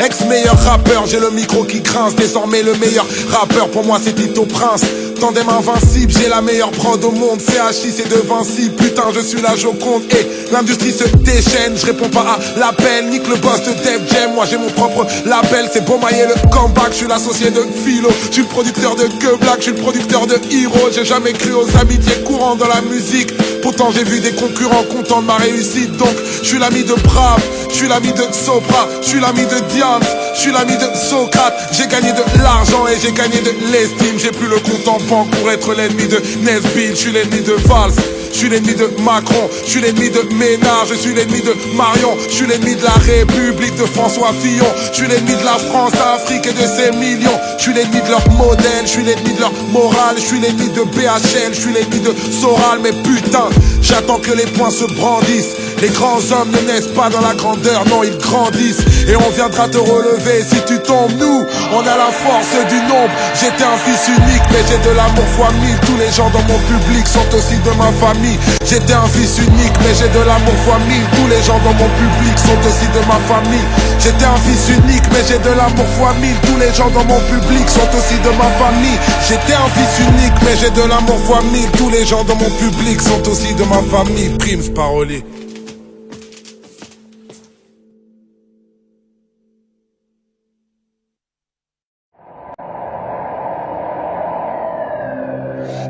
Ex-meilleur rappeur, j'ai le micro qui grince. Désormais le meilleur rappeur pour moi c'est Tito Prince. Tandem invincible, j'ai la meilleure prod au monde. CHI c'est de Vinci, putain je suis la Joconde. Et l'industrie se déchaîne, je réponds pas à l'appel. Nique le boss de Def Jam, moi j'ai mon propre label. C'est Beaumaillé le comeback, je suis l'associé de Philo. Je suis le producteur de Que Black, je suis le producteur de Hero. J'ai jamais cru aux amitiés courantes dans la musique. Pourtant j'ai vu des concurrents contents de ma réussite. Donc je suis l'ami de Brave, je suis l'ami de Sopra, je suis l'ami de Diams, je suis l'ami de Socrate. J'ai gagné de l'argent et j'ai gagné de l'estime. J'ai plus le compte en banque pour être l'ennemi de Nesbitt. Je suis l'ennemi de Valls, je suis l'ennemi de Macron, je suis l'ennemi de Ménard, je suis l'ennemi de Marion, je suis l'ennemi de la République de François Fillon. Je suis l'ennemi de la France, Afrique et de ses millions. Je suis l'ennemi de leur modèle, je suis l'ennemi de leur morale. Je suis l'ennemi de BHL, je suis l'ennemi de Soral. Mais putain, j'attends que les poings se brandissent. Les grands hommes ne naissent pas dans la grandeur, non ils grandissent. Et on viendra te relever si tu tombes. Nous, on a la force du nombre. J'étais un fils unique, mais j'ai de l'amour fois 1000. Tous les gens dans mon public sont aussi de ma famille. J'étais un fils unique, mais j'ai de l'amour fois 1000. Tous les gens dans mon public sont aussi de ma famille. J'étais un fils unique, mais j'ai de l'amour fois 1000. Tous les gens dans mon public sont aussi de ma famille. J'étais un fils unique, mais j'ai de l'amour fois 1000. Tous les gens dans mon public sont aussi de ma famille. Primes parolier.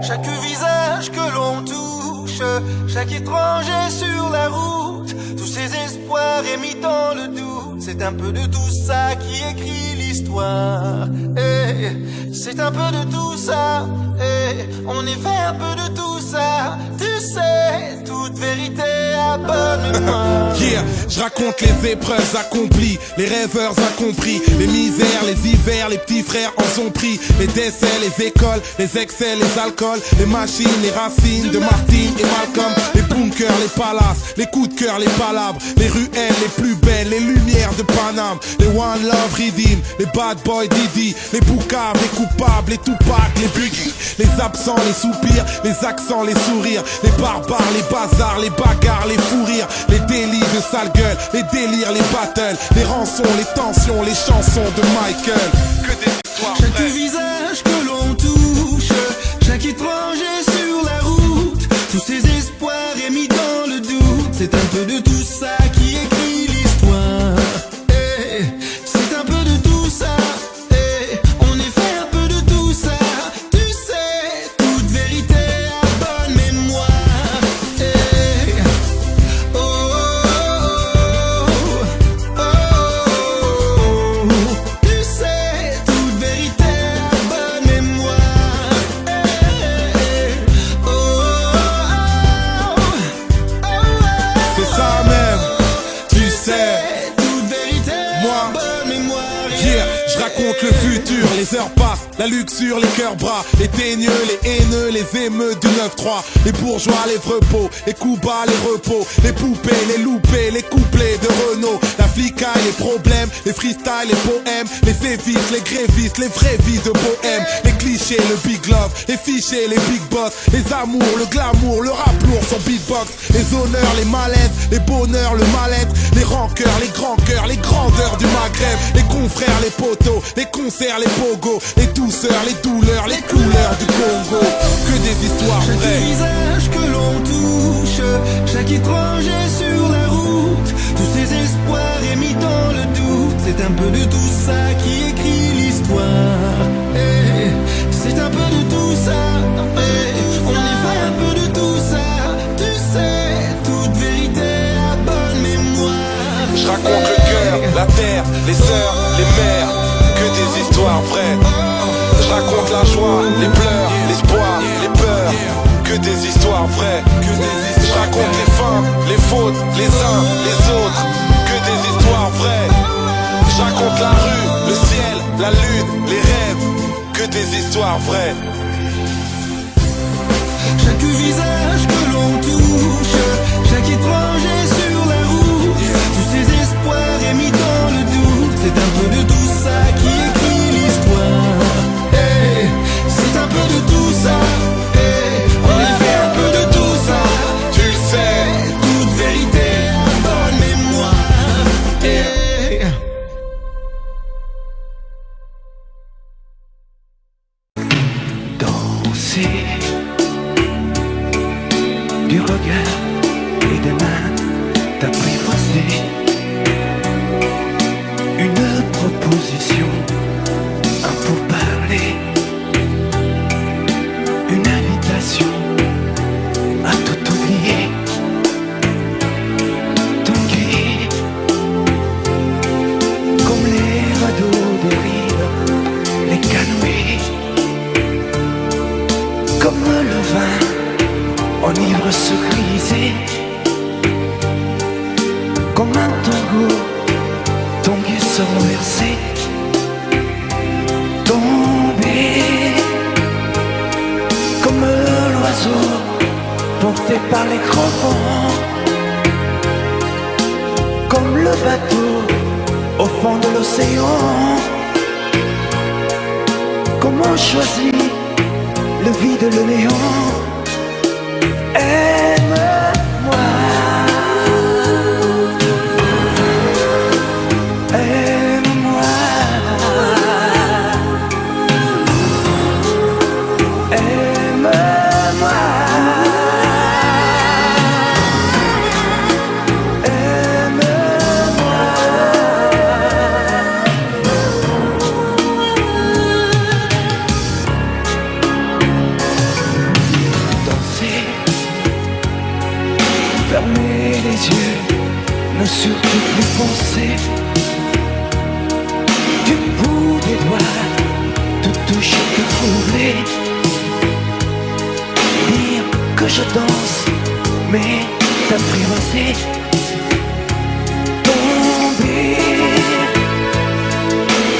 Chaque visage que l'on touche, chaque étranger sur la route, tous ces espoirs émis dans le doute, c'est un peu de tout ça qui écrit l'histoire. C'est un peu de tout ça, on est fait un peu de tout ça. Tu sais, toute vérité a bonne mémoire. Yeah, je raconte les épreuves accomplies, les rêveurs incompris, les misères, les hivers, les petits frères en sont pris, les décès, les écoles, les excès, les alcools, les machines, les racines de Martine et Malcolm, les bunkers, les palaces, les coups de cœur, les palabres, les ruelles les plus belles, les lumières de Paname, les One Love Redeem, les Bad Boy Didi, les boucaves, les coupables, les Tupac, les Biggie, les absents, les soupirs, les accents, les sourires, les barbares, les bazars, les bagarres, les fous rires, les délits de sale gueule, les délires, les battles, les rançons, les tensions, les chansons de Michael. Que des histoires chaque vraies. visage que l'on touche, chaque étranger sur la route, tous ces espoirs émis dans le doute, c'est un peu de tout ça qui écrit l'histoire. C'est un peu de tout ça, Yeah, je raconte le futur, les heures passent, la luxure, les cœurs bras, les teigneux, les haineux, les émeutes du 9-3, les bourgeois, les vrepos, les coups bas, les repos, les poupées, les loupés, les couplets de Renault, la flicaille, les problèmes, les freestyles, les poèmes, les sévices, les grévistes, les vraies vies de bohème, les clichés, le big love, les fichiers, les big boss, les amours, le glamour, le rap lourd, son beatbox, les honneurs, les malaises, les bonheurs, le mal-être, les rancœurs, les grands cœurs, les grandeurs du Maghreb, les confrères, les poteaux, les concerts, les pogos, les douceurs, les douleurs, les couleurs du Congo. Que des histoires vraies. Chaque visage que l'on touche, chaque étranger sur la route, tous ces espoirs émis dans le doute, c'est un peu de tout ça qui écrit l'histoire. Hey, c'est un peu de tout ça. Hey, on y fait un peu de tout ça. Tu sais, toute vérité à bonne mémoire. Je raconte le cœur, la terre, les sœurs, les mères, que des histoires vraies. Je raconte la joie, les pleurs, l'espoir, les peurs, que des histoires vraies. Je raconte les femmes, les fautes, les uns, les autres, que des histoires vraies. Je raconte la rue, le ciel, la lune, les rêves, que des histoires vraies. Chaque visage que l'on touche, chaque étranger sur la route, tous ces espoirs émis dans le doute, c'est un peu de tout ça qui écrit l'histoire. Hey, c'est un peu de tout ça. Hey, on y fait un peu de tout ça. Tu le sais, toute vérité à bonne mémoire. Hey. Danser du regard et des mains t'apprivoiser. Une proposition, un pourparler, une invitation à tout oublier. Tanguer comme les radeaux des rives, les canoës, comme le vin enivre se griser, comme un tango, tanguer se renverser, tomber, comme l'oiseau porté par les grands vents, comme le bateau au fond de l'océan. Comment choisir le vide, le néant? Aime-moi, aime-moi, aime-moi, fermer les yeux, ne surtout plus penser. Du bout des doigts, tout touche, tout troubler. Dire que je danse, mais t'apprivoiser. Tomber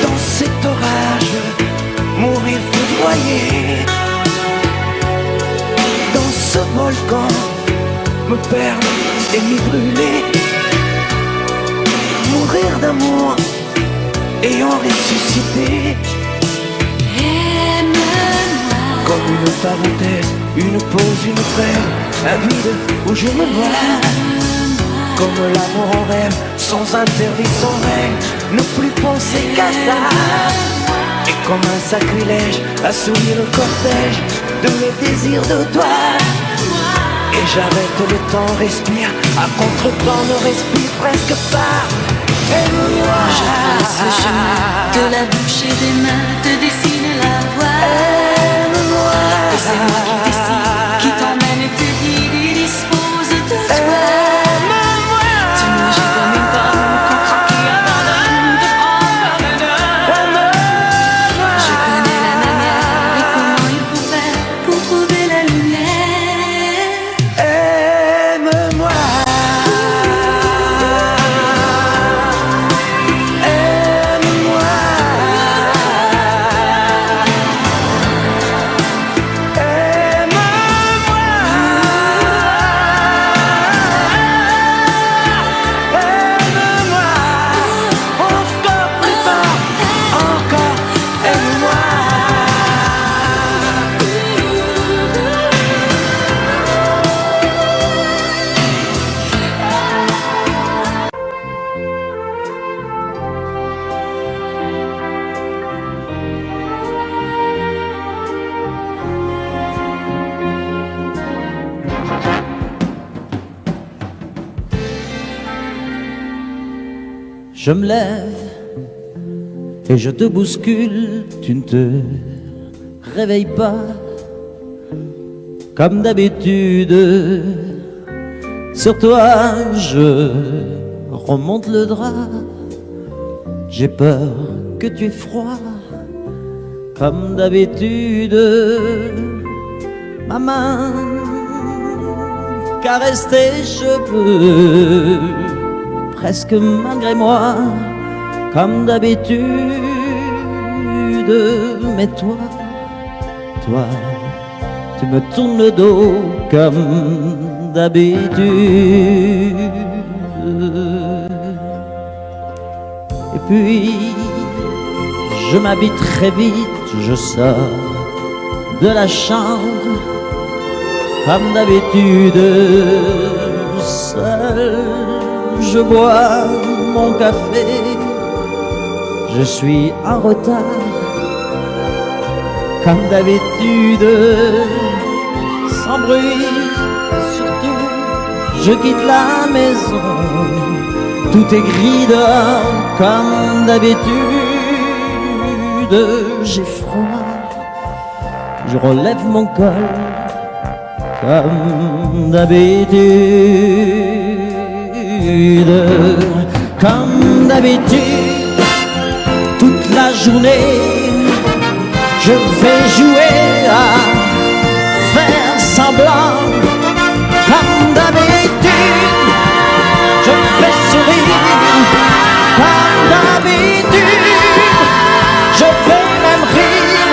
dans cet orage, mourir foudroyé. Dans ce volcan, me perdre et m'y brûler, mourir d'amour et en ressusciter. Aime-moi comme une parenthèse, une pause, une trêve, un vide où je me vois. Comme l'amour en rêve, sans interdit, sans règle, ne plus penser qu'à ça. Et comme un sacrilège, assouvir le cortège de mes désirs de toi. Et j'arrête le temps, respire, à contre-temps ne respire presque pas. Aime-moi. Je trace le chemin de la bouche et des mains, te dessine la voie. Aime-moi. Et c'est moi qui décide, qui t'emmène et te guide et dispose de toi. Aime-moi. Tu me jettes comme une pomme contre qui abandonne de prendre le nord. Je connais la manière et comment il faut faire pour trouver la lumière. Aime-moi. Aime-moi. Je me lève et je te bouscule, tu ne te réveilles pas comme d'habitude. Sur toi je remonte le drap, j'ai peur que tu aies froid comme d'habitude. Ma main caresse tes cheveux, presque malgré moi, comme d'habitude. Mais toi, tu me tournes le dos comme d'habitude. Et puis, je m'habille très vite, je sors de la chambre comme d'habitude. Seul, je bois mon café, je suis en retard comme d'habitude. Sans bruit, surtout, je quitte la maison, tout est gris dehors comme d'habitude. J'ai froid, je relève mon col comme d'habitude. Comme d'habitude, toute la journée, je vais jouer à faire semblant. Comme d'habitude, je fais sourire. Comme d'habitude, je vais même rire.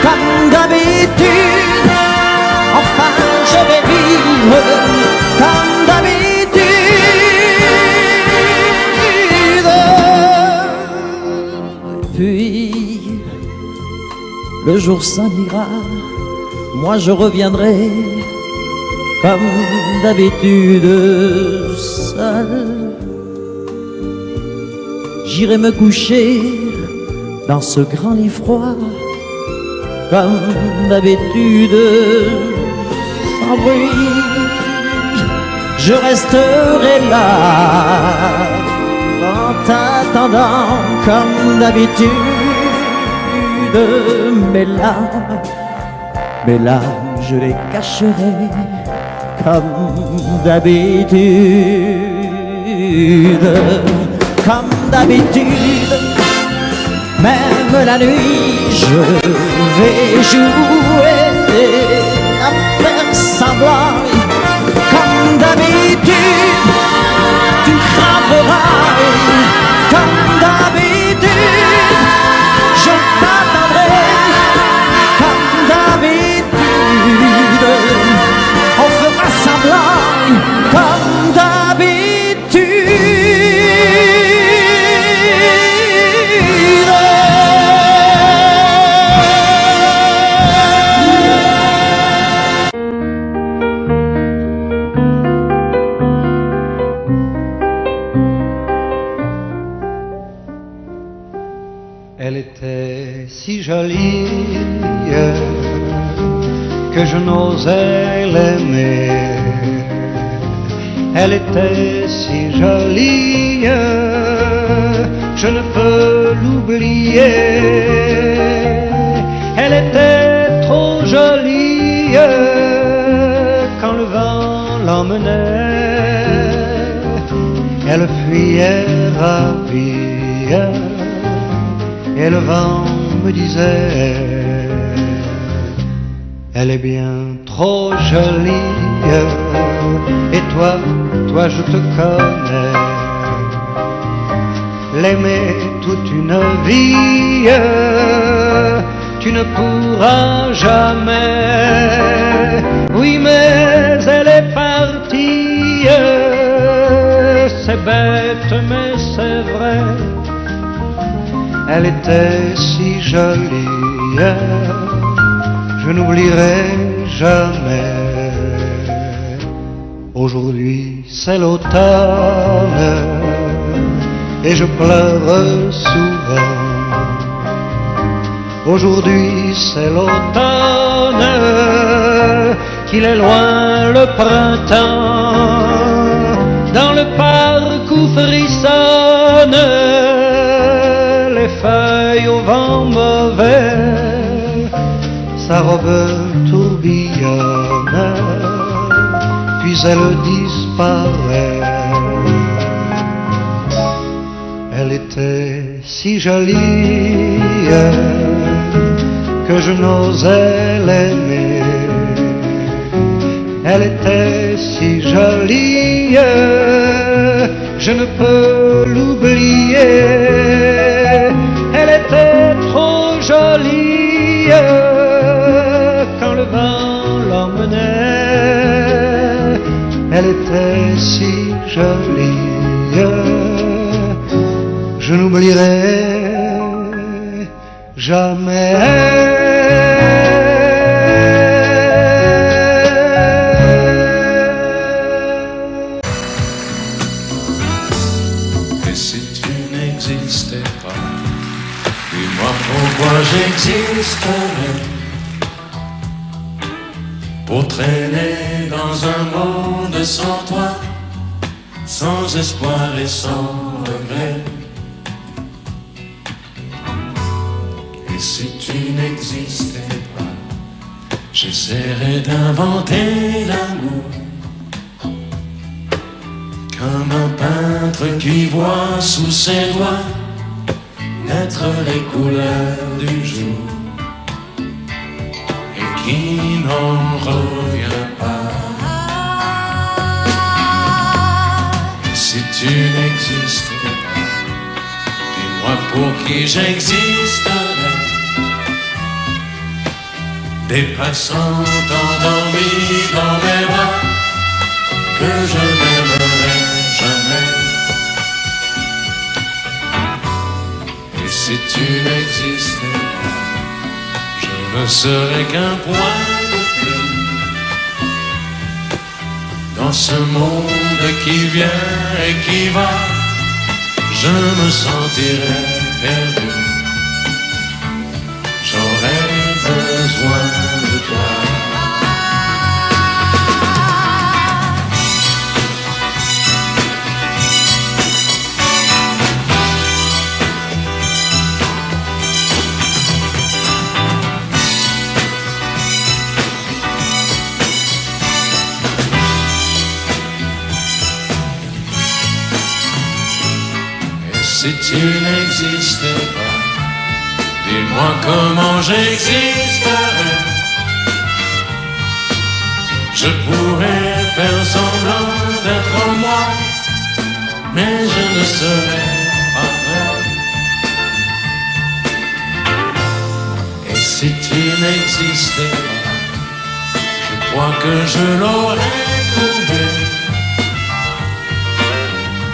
Comme d'habitude, enfin je vais vivre comme d'habitude. Puis le jour s'en ira, moi je reviendrai comme d'habitude seul. J'irai me coucher dans ce grand lit froid comme d'habitude, sans bruit. Je resterai là en t'attendant comme d'habitude. Mes larmes, je les cacherai comme d'habitude. Comme d'habitude, même la nuit, je vais jouer à faire semblant. Comme d'habitude, tu frapperas. Comme d'habitude, je t'attendrai. Comme d'habitude, on fera semblant. Comme d'habitude. Elle était si jolie que je n'osais l'aimer. Elle était si jolie, je ne peux l'oublier. Elle était trop jolie quand le vent l'emmenait. Elle fuyait ravie et le vent me disait: elle est bien trop jolie. Et toi je te connais. L'aimer toute une vie, tu ne pourras jamais. Oui, mais elle est partie. C'est bête, mais c'est vrai. Elle était si jolie, je n'oublierai jamais. Aujourd'hui c'est l'automne et je pleure souvent. Aujourd'hui c'est l'automne, qu'il est loin le printemps. Dans le parc où frissonne feuilles au vent mauvais, sa robe tourbillonne, puis elle disparaît. Elle était si jolie que je n'osais l'aimer. Elle était si jolie, je ne peux l'oublier. Elle était trop jolie quand le vent l'emmenait. Elle était si jolie, je n'oublierai jamais. J'existerais pour traîner dans un monde sans toi, sans espoir et sans regret. Et si tu n'existais pas, j'essaierais d'inventer l'amour comme un peintre qui voit sous ses doigts naître les couleurs du jour et qui n'en revient pas. Et si tu n'existais pas, dis-moi pour qui j'existerais. Des passants endormis dans mes bras que je n'aimerais jamais. Si tu n'existais pas, je ne serais qu'un point de plus dans ce monde qui vient et qui va. Je me sentirais perdu. J'aurais besoin de toi. Si tu n'existais pas, dis-moi comment j'existerais. Je pourrais faire semblant d'être moi, mais je ne serais pas vrai. Et si tu n'existais pas, je crois que je l'aurais trouvé.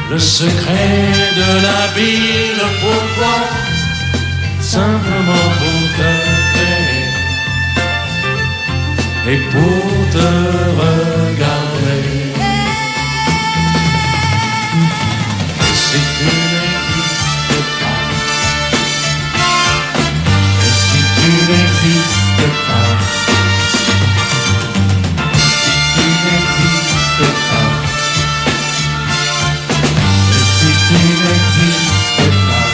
Le secret de la vie, le pourquoi, simplement pour te créer et pour te regarder. Et si tu n'existes pas, et si tu n'existes pas, si tu n'existes pas, tu n'existes pas.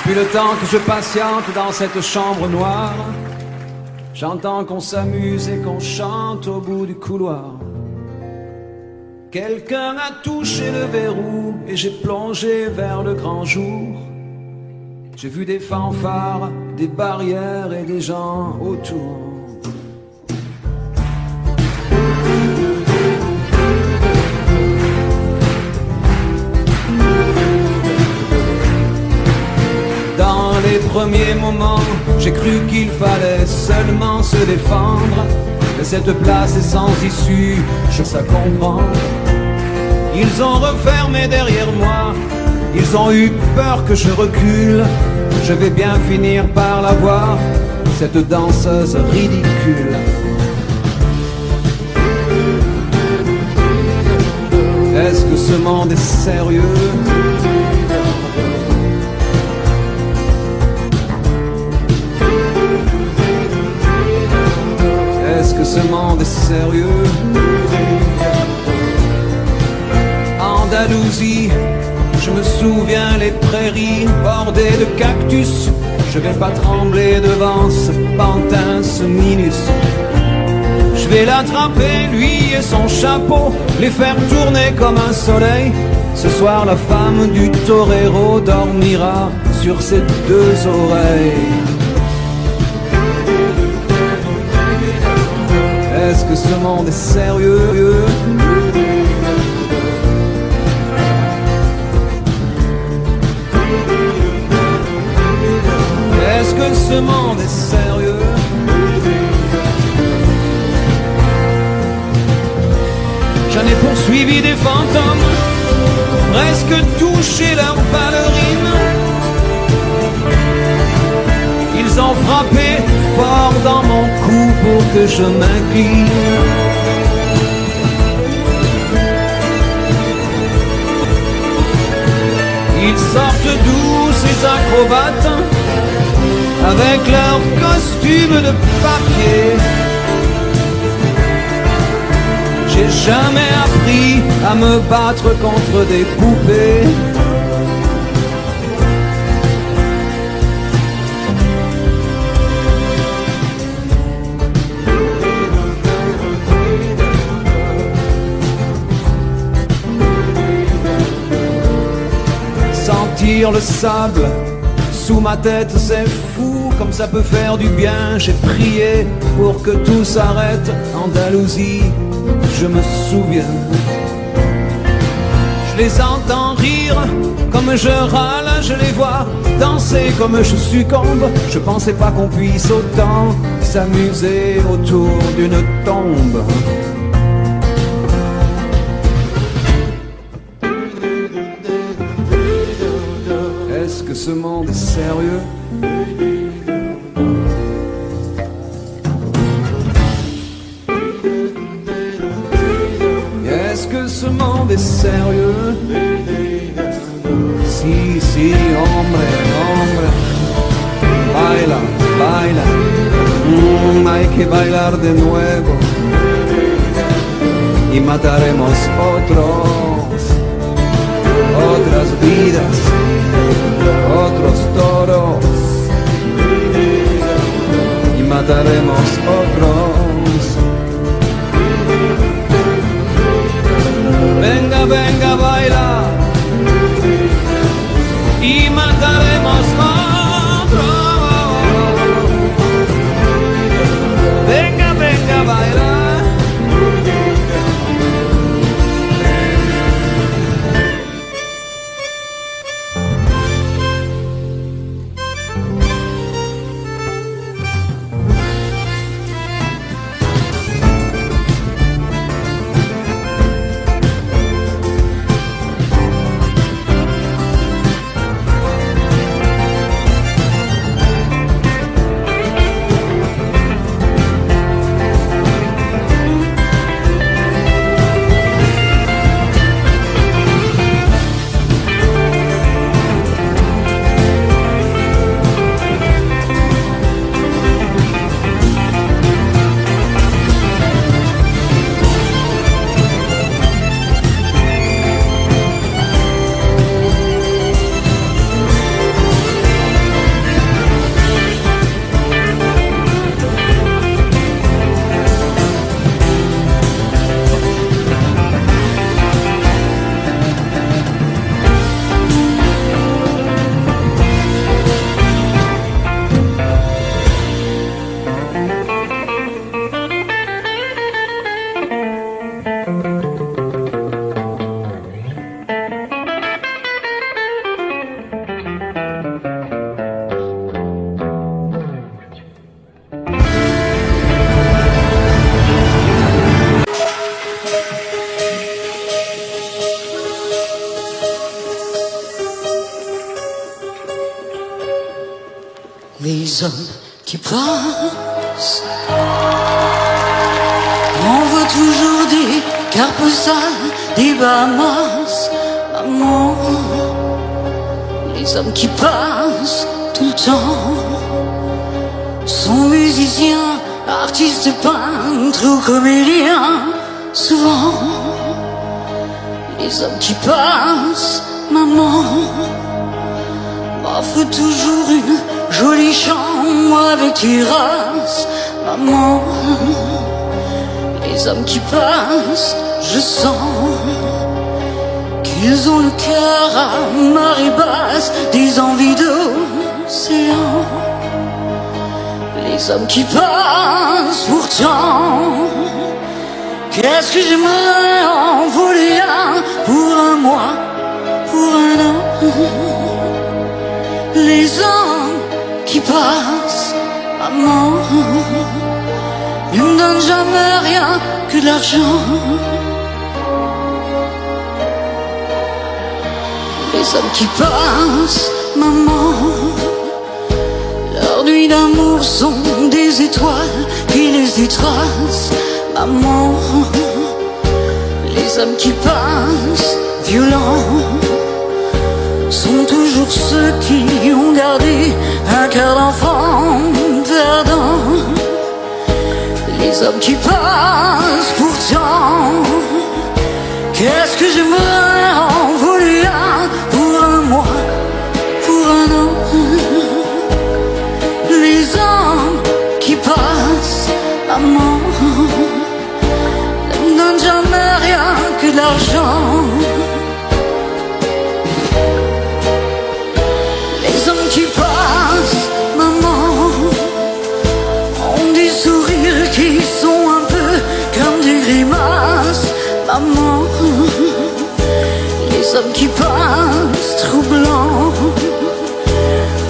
Depuis le temps que je patiente dans cette chambre noire, j'entends qu'on s'amuse et qu'on chante au bout du couloir. Quelqu'un a touché le verrou et j'ai plongé vers le grand jour. J'ai vu des fanfares, des barrières et des gens autour. Dans les premiers moments, j'ai cru qu'il fallait seulement se défendre. Mais cette place est sans issue, je sais comprendre. Ils ont refermé derrière moi, ils ont eu peur que je recule. Je vais bien finir par la voir, cette danseuse ridicule. Est-ce que ce monde est sérieux? Est-ce que ce monde est sérieux? Andalousie, je me souviens les prairies bordées de cactus. Je vais pas trembler devant ce pantin, ce minus. Je vais l'attraper, lui et son chapeau, les faire tourner comme un soleil. Ce soir la femme du torero dormira sur ses deux oreilles. Est-ce que ce monde est sérieux? Est-ce que ce monde est sérieux? J'en ai poursuivi des fantômes, presque touché leurs ballerines. Ils ont frappé fort dans mon cou pour que je m'incline. Ils sortent d'où ces acrobates, avec leurs costumes de papier. J'ai jamais appris à me battre contre des poupées. Sentir le sable sous ma tête, c'est fou, comme ça peut faire du bien. J'ai prié pour que tout s'arrête. Andalousie, je me souviens. Je les entends rire comme je râle, je les vois danser comme je succombe. Je pensais pas qu'on puisse autant s'amuser autour d'une tombe. Est-ce que ce monde est sérieux? Est-ce que ce monde est sérieux? Si, si, hombre, hombre. Baila, baila. Hay que bailar de nuevo. Y mataremos otras vidas, otros toros. Y mataremos otros. Venga, venga, baila. Y mataremos otros. Venga, venga, baila. qui passe. On voit toujours des cartes postales, des Bahamas, maman. Les hommes qui passent tout le temps sont musiciens, artistes, peintres ou comédiens. Souvent, les hommes qui passent, maman, m'offrent toujours une jolie chambre avec terrasse, maman. Les hommes qui passent, je sens qu'ils ont le cœur à marée basse, des envies d'océan. Les hommes qui passent, pourtant, qu'est-ce que j'aimerais en voler un pour un mois, pour un an. Les hommes qui passent, maman, ne me donnent jamais rien que de l'argent. Les hommes qui passent, maman, leurs nuits d'amour sont des étoiles qui les étrasent, maman. Les hommes qui passent, violents, sont toujours ceux qui ont gardé un cœur d'enfant perdant. Les hommes qui passent, pourtant, qu'est-ce que j'aimerais en voler un pour un mois, pour un an. Les hommes qui passent, maman, ne me donnent jamais rien que de l'argent. Les hommes qui passent, maman, ont des sourires qui sont un peu comme des grimaces, maman. Les hommes qui passent, troublants,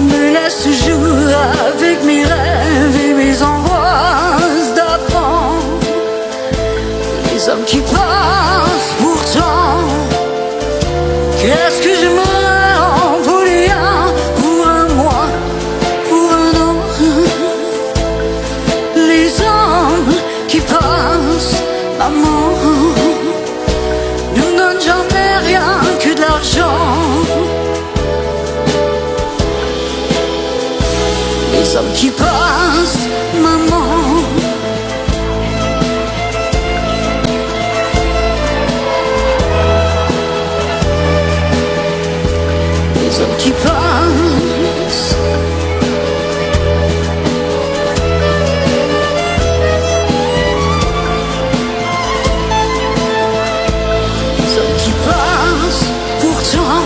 me laissent toujours avec mes rêves et mes angoisses d'avant. Les hommes qui passent, pourtant, qu'est-ce que j'aimerais en voler un pour un mois, pour un an. Les hommes qui passent, maman, ne me donnent jamais rien que de l'argent. Les hommes qui passent, maman, les hommes qui passent, les hommes qui passent, pourtant,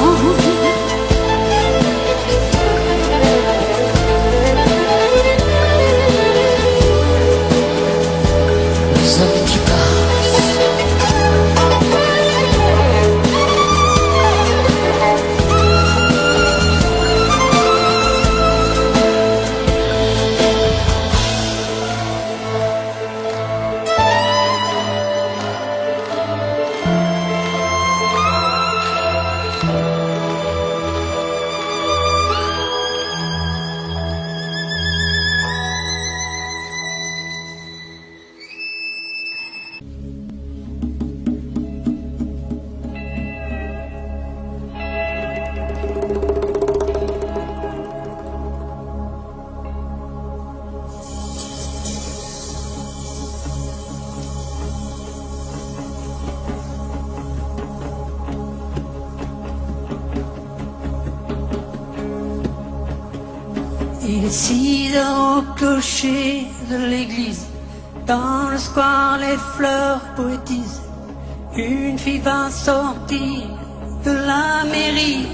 les hommes qui passent. Il est 6 heures au clocher de l'église. Dans le square, les fleurs poétisent. Une fille va sortir de la mairie.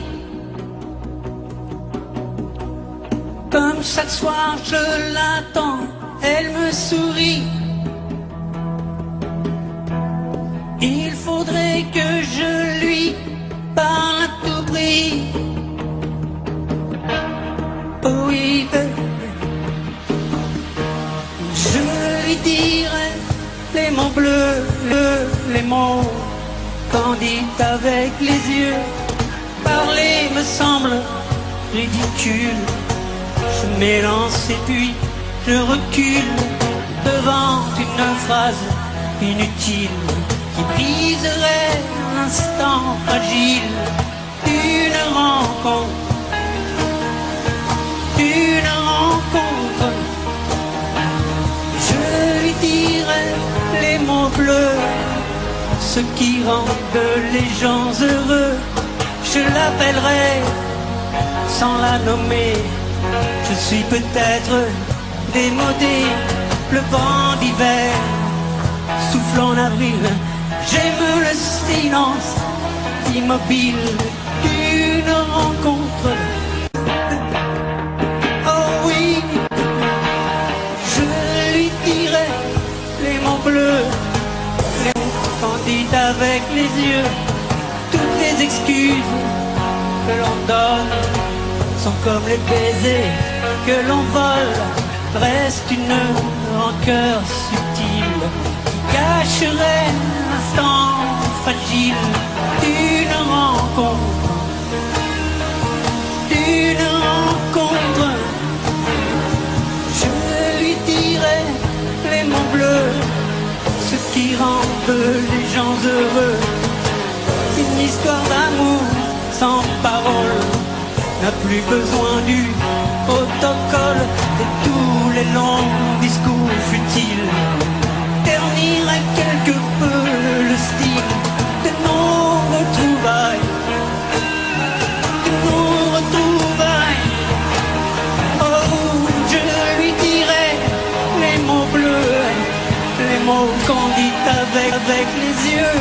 Comme chaque soir, je l'attends, elle me sourit. Il faudrait que je lui parle à tout prix. Oh oui, je lui dirai les mots bleus, les mots candides avec les yeux. Parler me semble ridicule. Je m'élance et puis je recule devant une phrase inutile qui briserait l'instant fragile d'une rencontre. Je lui dirai les mots bleus, ce qui rendent les gens heureux. Je l'appellerai sans la nommer. Je suis peut-être démodé, le vent d'hiver souffle en avril. J'aime le silence immobile d'une rencontre. Oh oui, je lui dirai les mots bleus, les mots candides avec les yeux. Toutes les excuses que l'on donne sont comme les baisers que l'on vole. Reste une rancœur subtile qui cacherait l'instant fragile d'une rencontre. Je lui dirai les mots bleus, ce qui rendent les gens heureux. Une histoire d'amour sans parole n'a plus besoin du protocole et tous les longs discours futiles terniraient quelque peu le style de nos retrouvailles. Oh, je lui dirai les mots bleus, les mots candides avec les yeux.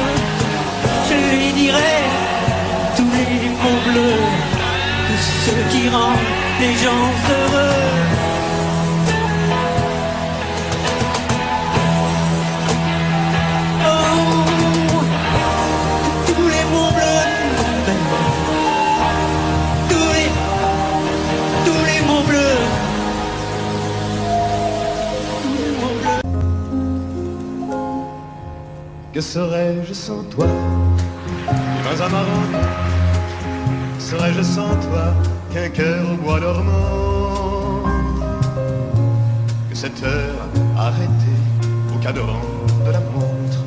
Je lui dirai tous les mots bleus, tout ce qui rend les gens heureux. Oh, tous les mots bleus, tous les mots bleus. Que serais-je sans toi? Vivant à ma rencontre, serais-je sans toi qu'un cœur au bois dormant? Que cette heure arrêtée au cadran de la montre,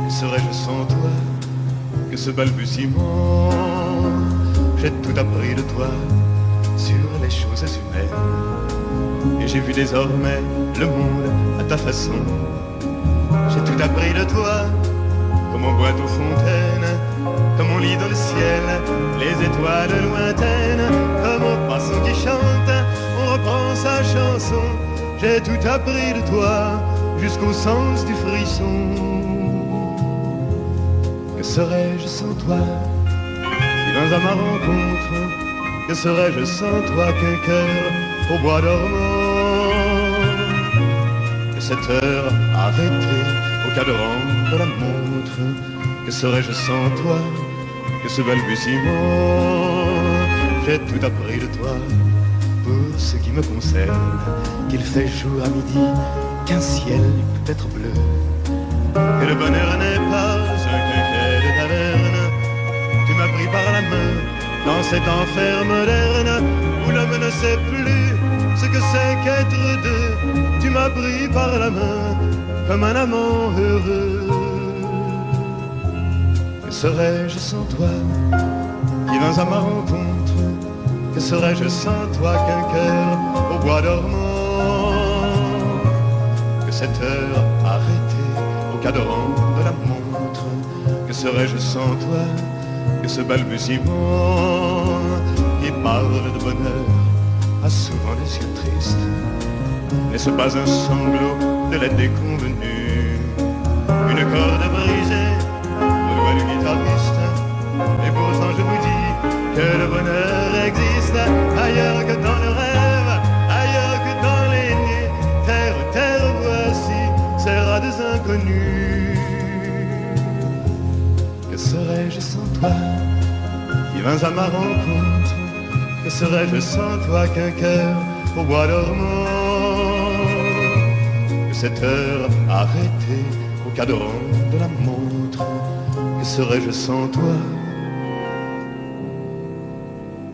que serais-je sans toi que ce balbutiement? J'ai tout appris de toi sur les choses humaines, et j'ai vu désormais le monde à ta façon. J'ai tout appris de toi, comme on boit aux fontaines, comme on lit dans le ciel les étoiles lointaines, comme un poisson qui chante, on reprend sa chanson. J'ai tout appris de toi, jusqu'au sens du frisson. Que serais-je sans toi? Vivant à ma rencontre, que serais-je sans toi qu'un cœur au bois dormant? Que cette heure arrêtée au cadran de la montre, que serais-je sans toi que ce balbutiement? J'ai tout appris de toi pour ce qui me concerne, qu'il fait jour à midi, qu'un ciel peut être bleu, que le bonheur n'est pas un quinquet de taverne. Tu m'as pris par la main dans cet enfer moderne où l'homme ne sait plus ce que c'est qu'être deux. Tu m'as pris par la main comme un amant heureux. Que serais-je sans toi, qui vins à ma rencontre? Que serais-je sans toi qu'un cœur au bois dormant? Que cette heure arrêtée au cadran de la montre, que serais-je sans toi que ce balbutiement qui parle de bonheur a souvent des yeux tristes? N'est-ce pas un sanglot de la déconvenue, une corde brisée au doigt du guitariste? Et pourtant je vous dis que le bonheur existe ailleurs que dans le rêve, ailleurs que dans les nuits. Terre, terre, voici ces rats des inconnus. Que serais-je sans toi, qui vins à ma rencontre? Que serais-je sans toi qu'un cœur au bois dormant? Que cette heure arrêtée au cadran de la montre, que serais-je sans toi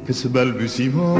que ce balbutiement?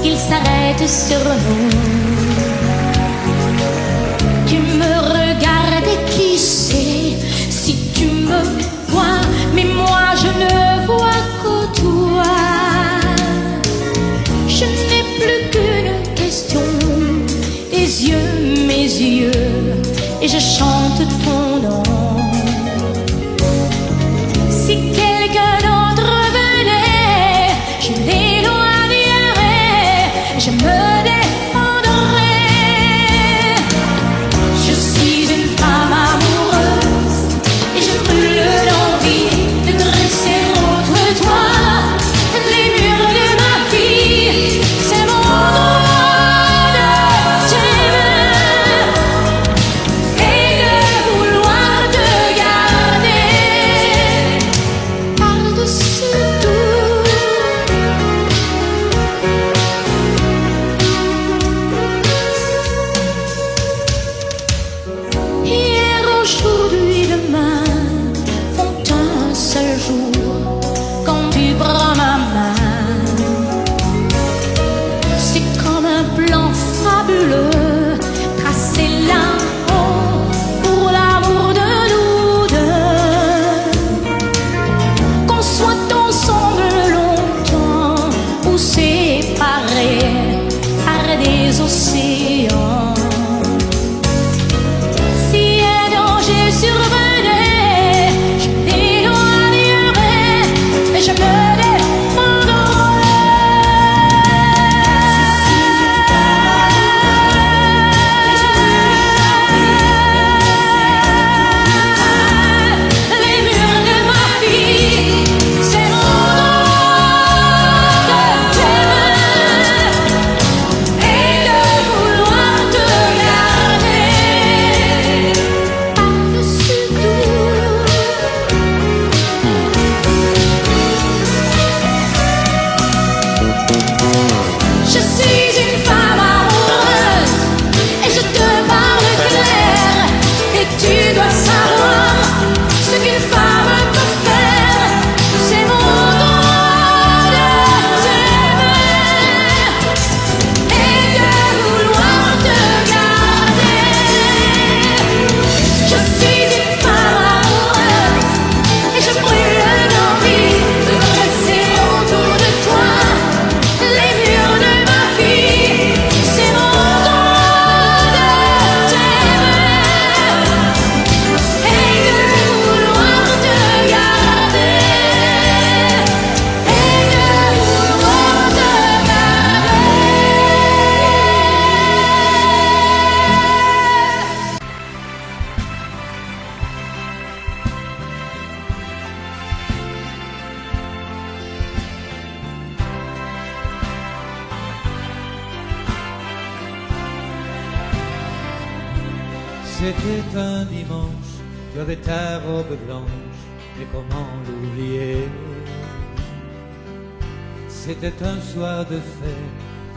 qu'il s'arrête sur nous. Tu me regardes et qui sait si tu me vois, mais moi je ne vois que toi. Je n'ai plus qu'une question, tes yeux, mes yeux, et je chante ton nom. Si quelqu'un d'autre venait, je l'éloignerais, je me défendrais. Je suis une femme amoureuse et je brûle d'envie de dresser contre toi les murs de ma vie. C'est mon droit de t'aimer et de vouloir te garder par-dessus tout. Hier, aujourd'hui, demain font un seul jour quand tu prends ma main. C'est comme un plan fabuleux tracé là-haut pour l'amour de nous deux. Qu'on soit ensemble longtemps ou séparés par des océans. Si un danger survenait, je l'éloignerais et je me défendrais. Les murs de ma vie, c'est mon droit de t'aimer et de vouloir te garder par-dessus tout. Je suis une femme amoureuse et je te parle clair, et tu dois savoir ce qu'une femme peut faire. C'est mon droit de t'aimer et de vouloir te garder. Je suis une femme amoureuse et je brûle d'envie de dresser autour de toi les murs de ma vie. C'est mon droit de t'aimer et de vouloir te garder et de vouloir te C'était un dimanche, tu avais ta robe blanche, mais comment l'oublier? C'était un soir de fête,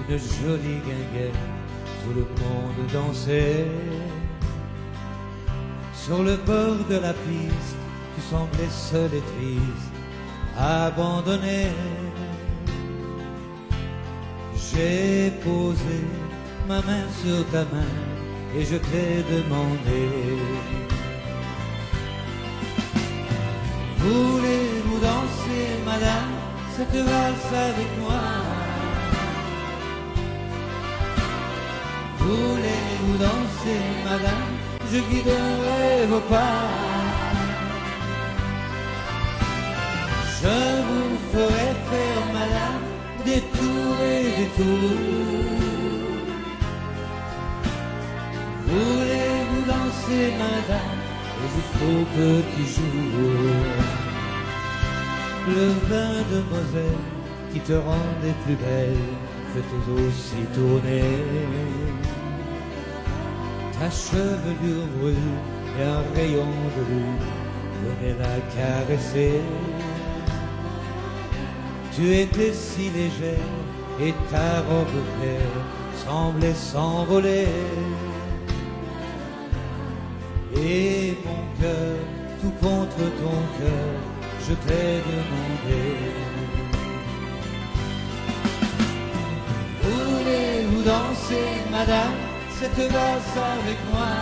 une jolie guinguette, tout le monde dansait. Sur le bord de la piste, tu semblais seul et triste, abandonné. J'ai posé ma main sur ta main et je t'ai demandé: voulez-vous danser, madame, cette valse avec moi? Voulez-vous danser, madame, je guiderai vos pas. Je vous ferai faire, madame, des tours et des tours. Voulez-vous danser, madame, et jusqu'au petit jour? Le vin de Moselle qui te rendait plus belle fait aussi tourner. Ta chevelure brune et un rayon de lune venaient la caresser. Tu étais si légère et ta robe claire semblait s'envoler. Et mon cœur, tout contre ton cœur, je t'ai demandé: danser, madame, cette valse avec moi?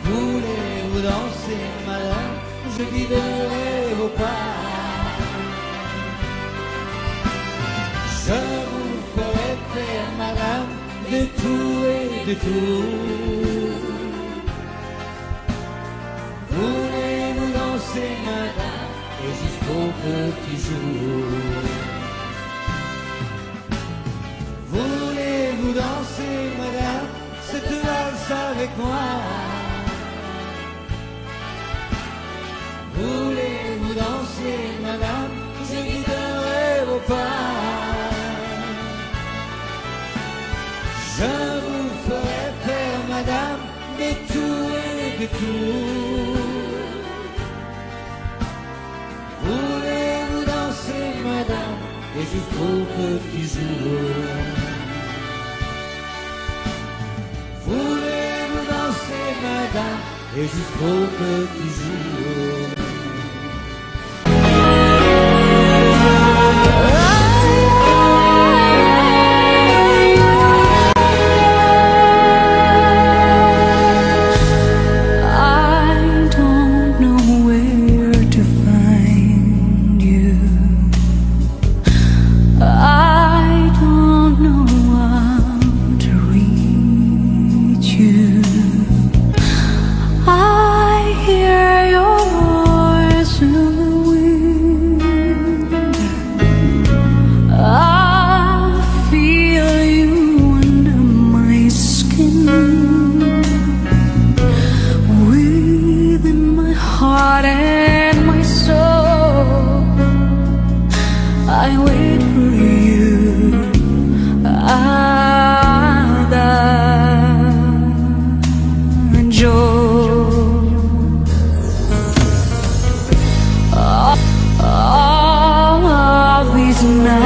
Voulez-vous danser, madame? Je guiderai vos pas. Je vous ferai faire, madame, de tout et de tout. Voulez-vous danser, madame, et jusqu'au petit jour? Voulez-vous danser, madame, cette valse avec moi? Voulez-vous danser, madame, je guiderai vos pas. Je vous ferai faire, madame, de tout et de tout. Voulez-vous danser, madame, et jusqu'au petit jour? Voulez-vous danser, madame, et jusqu'au petit jour? All of these nights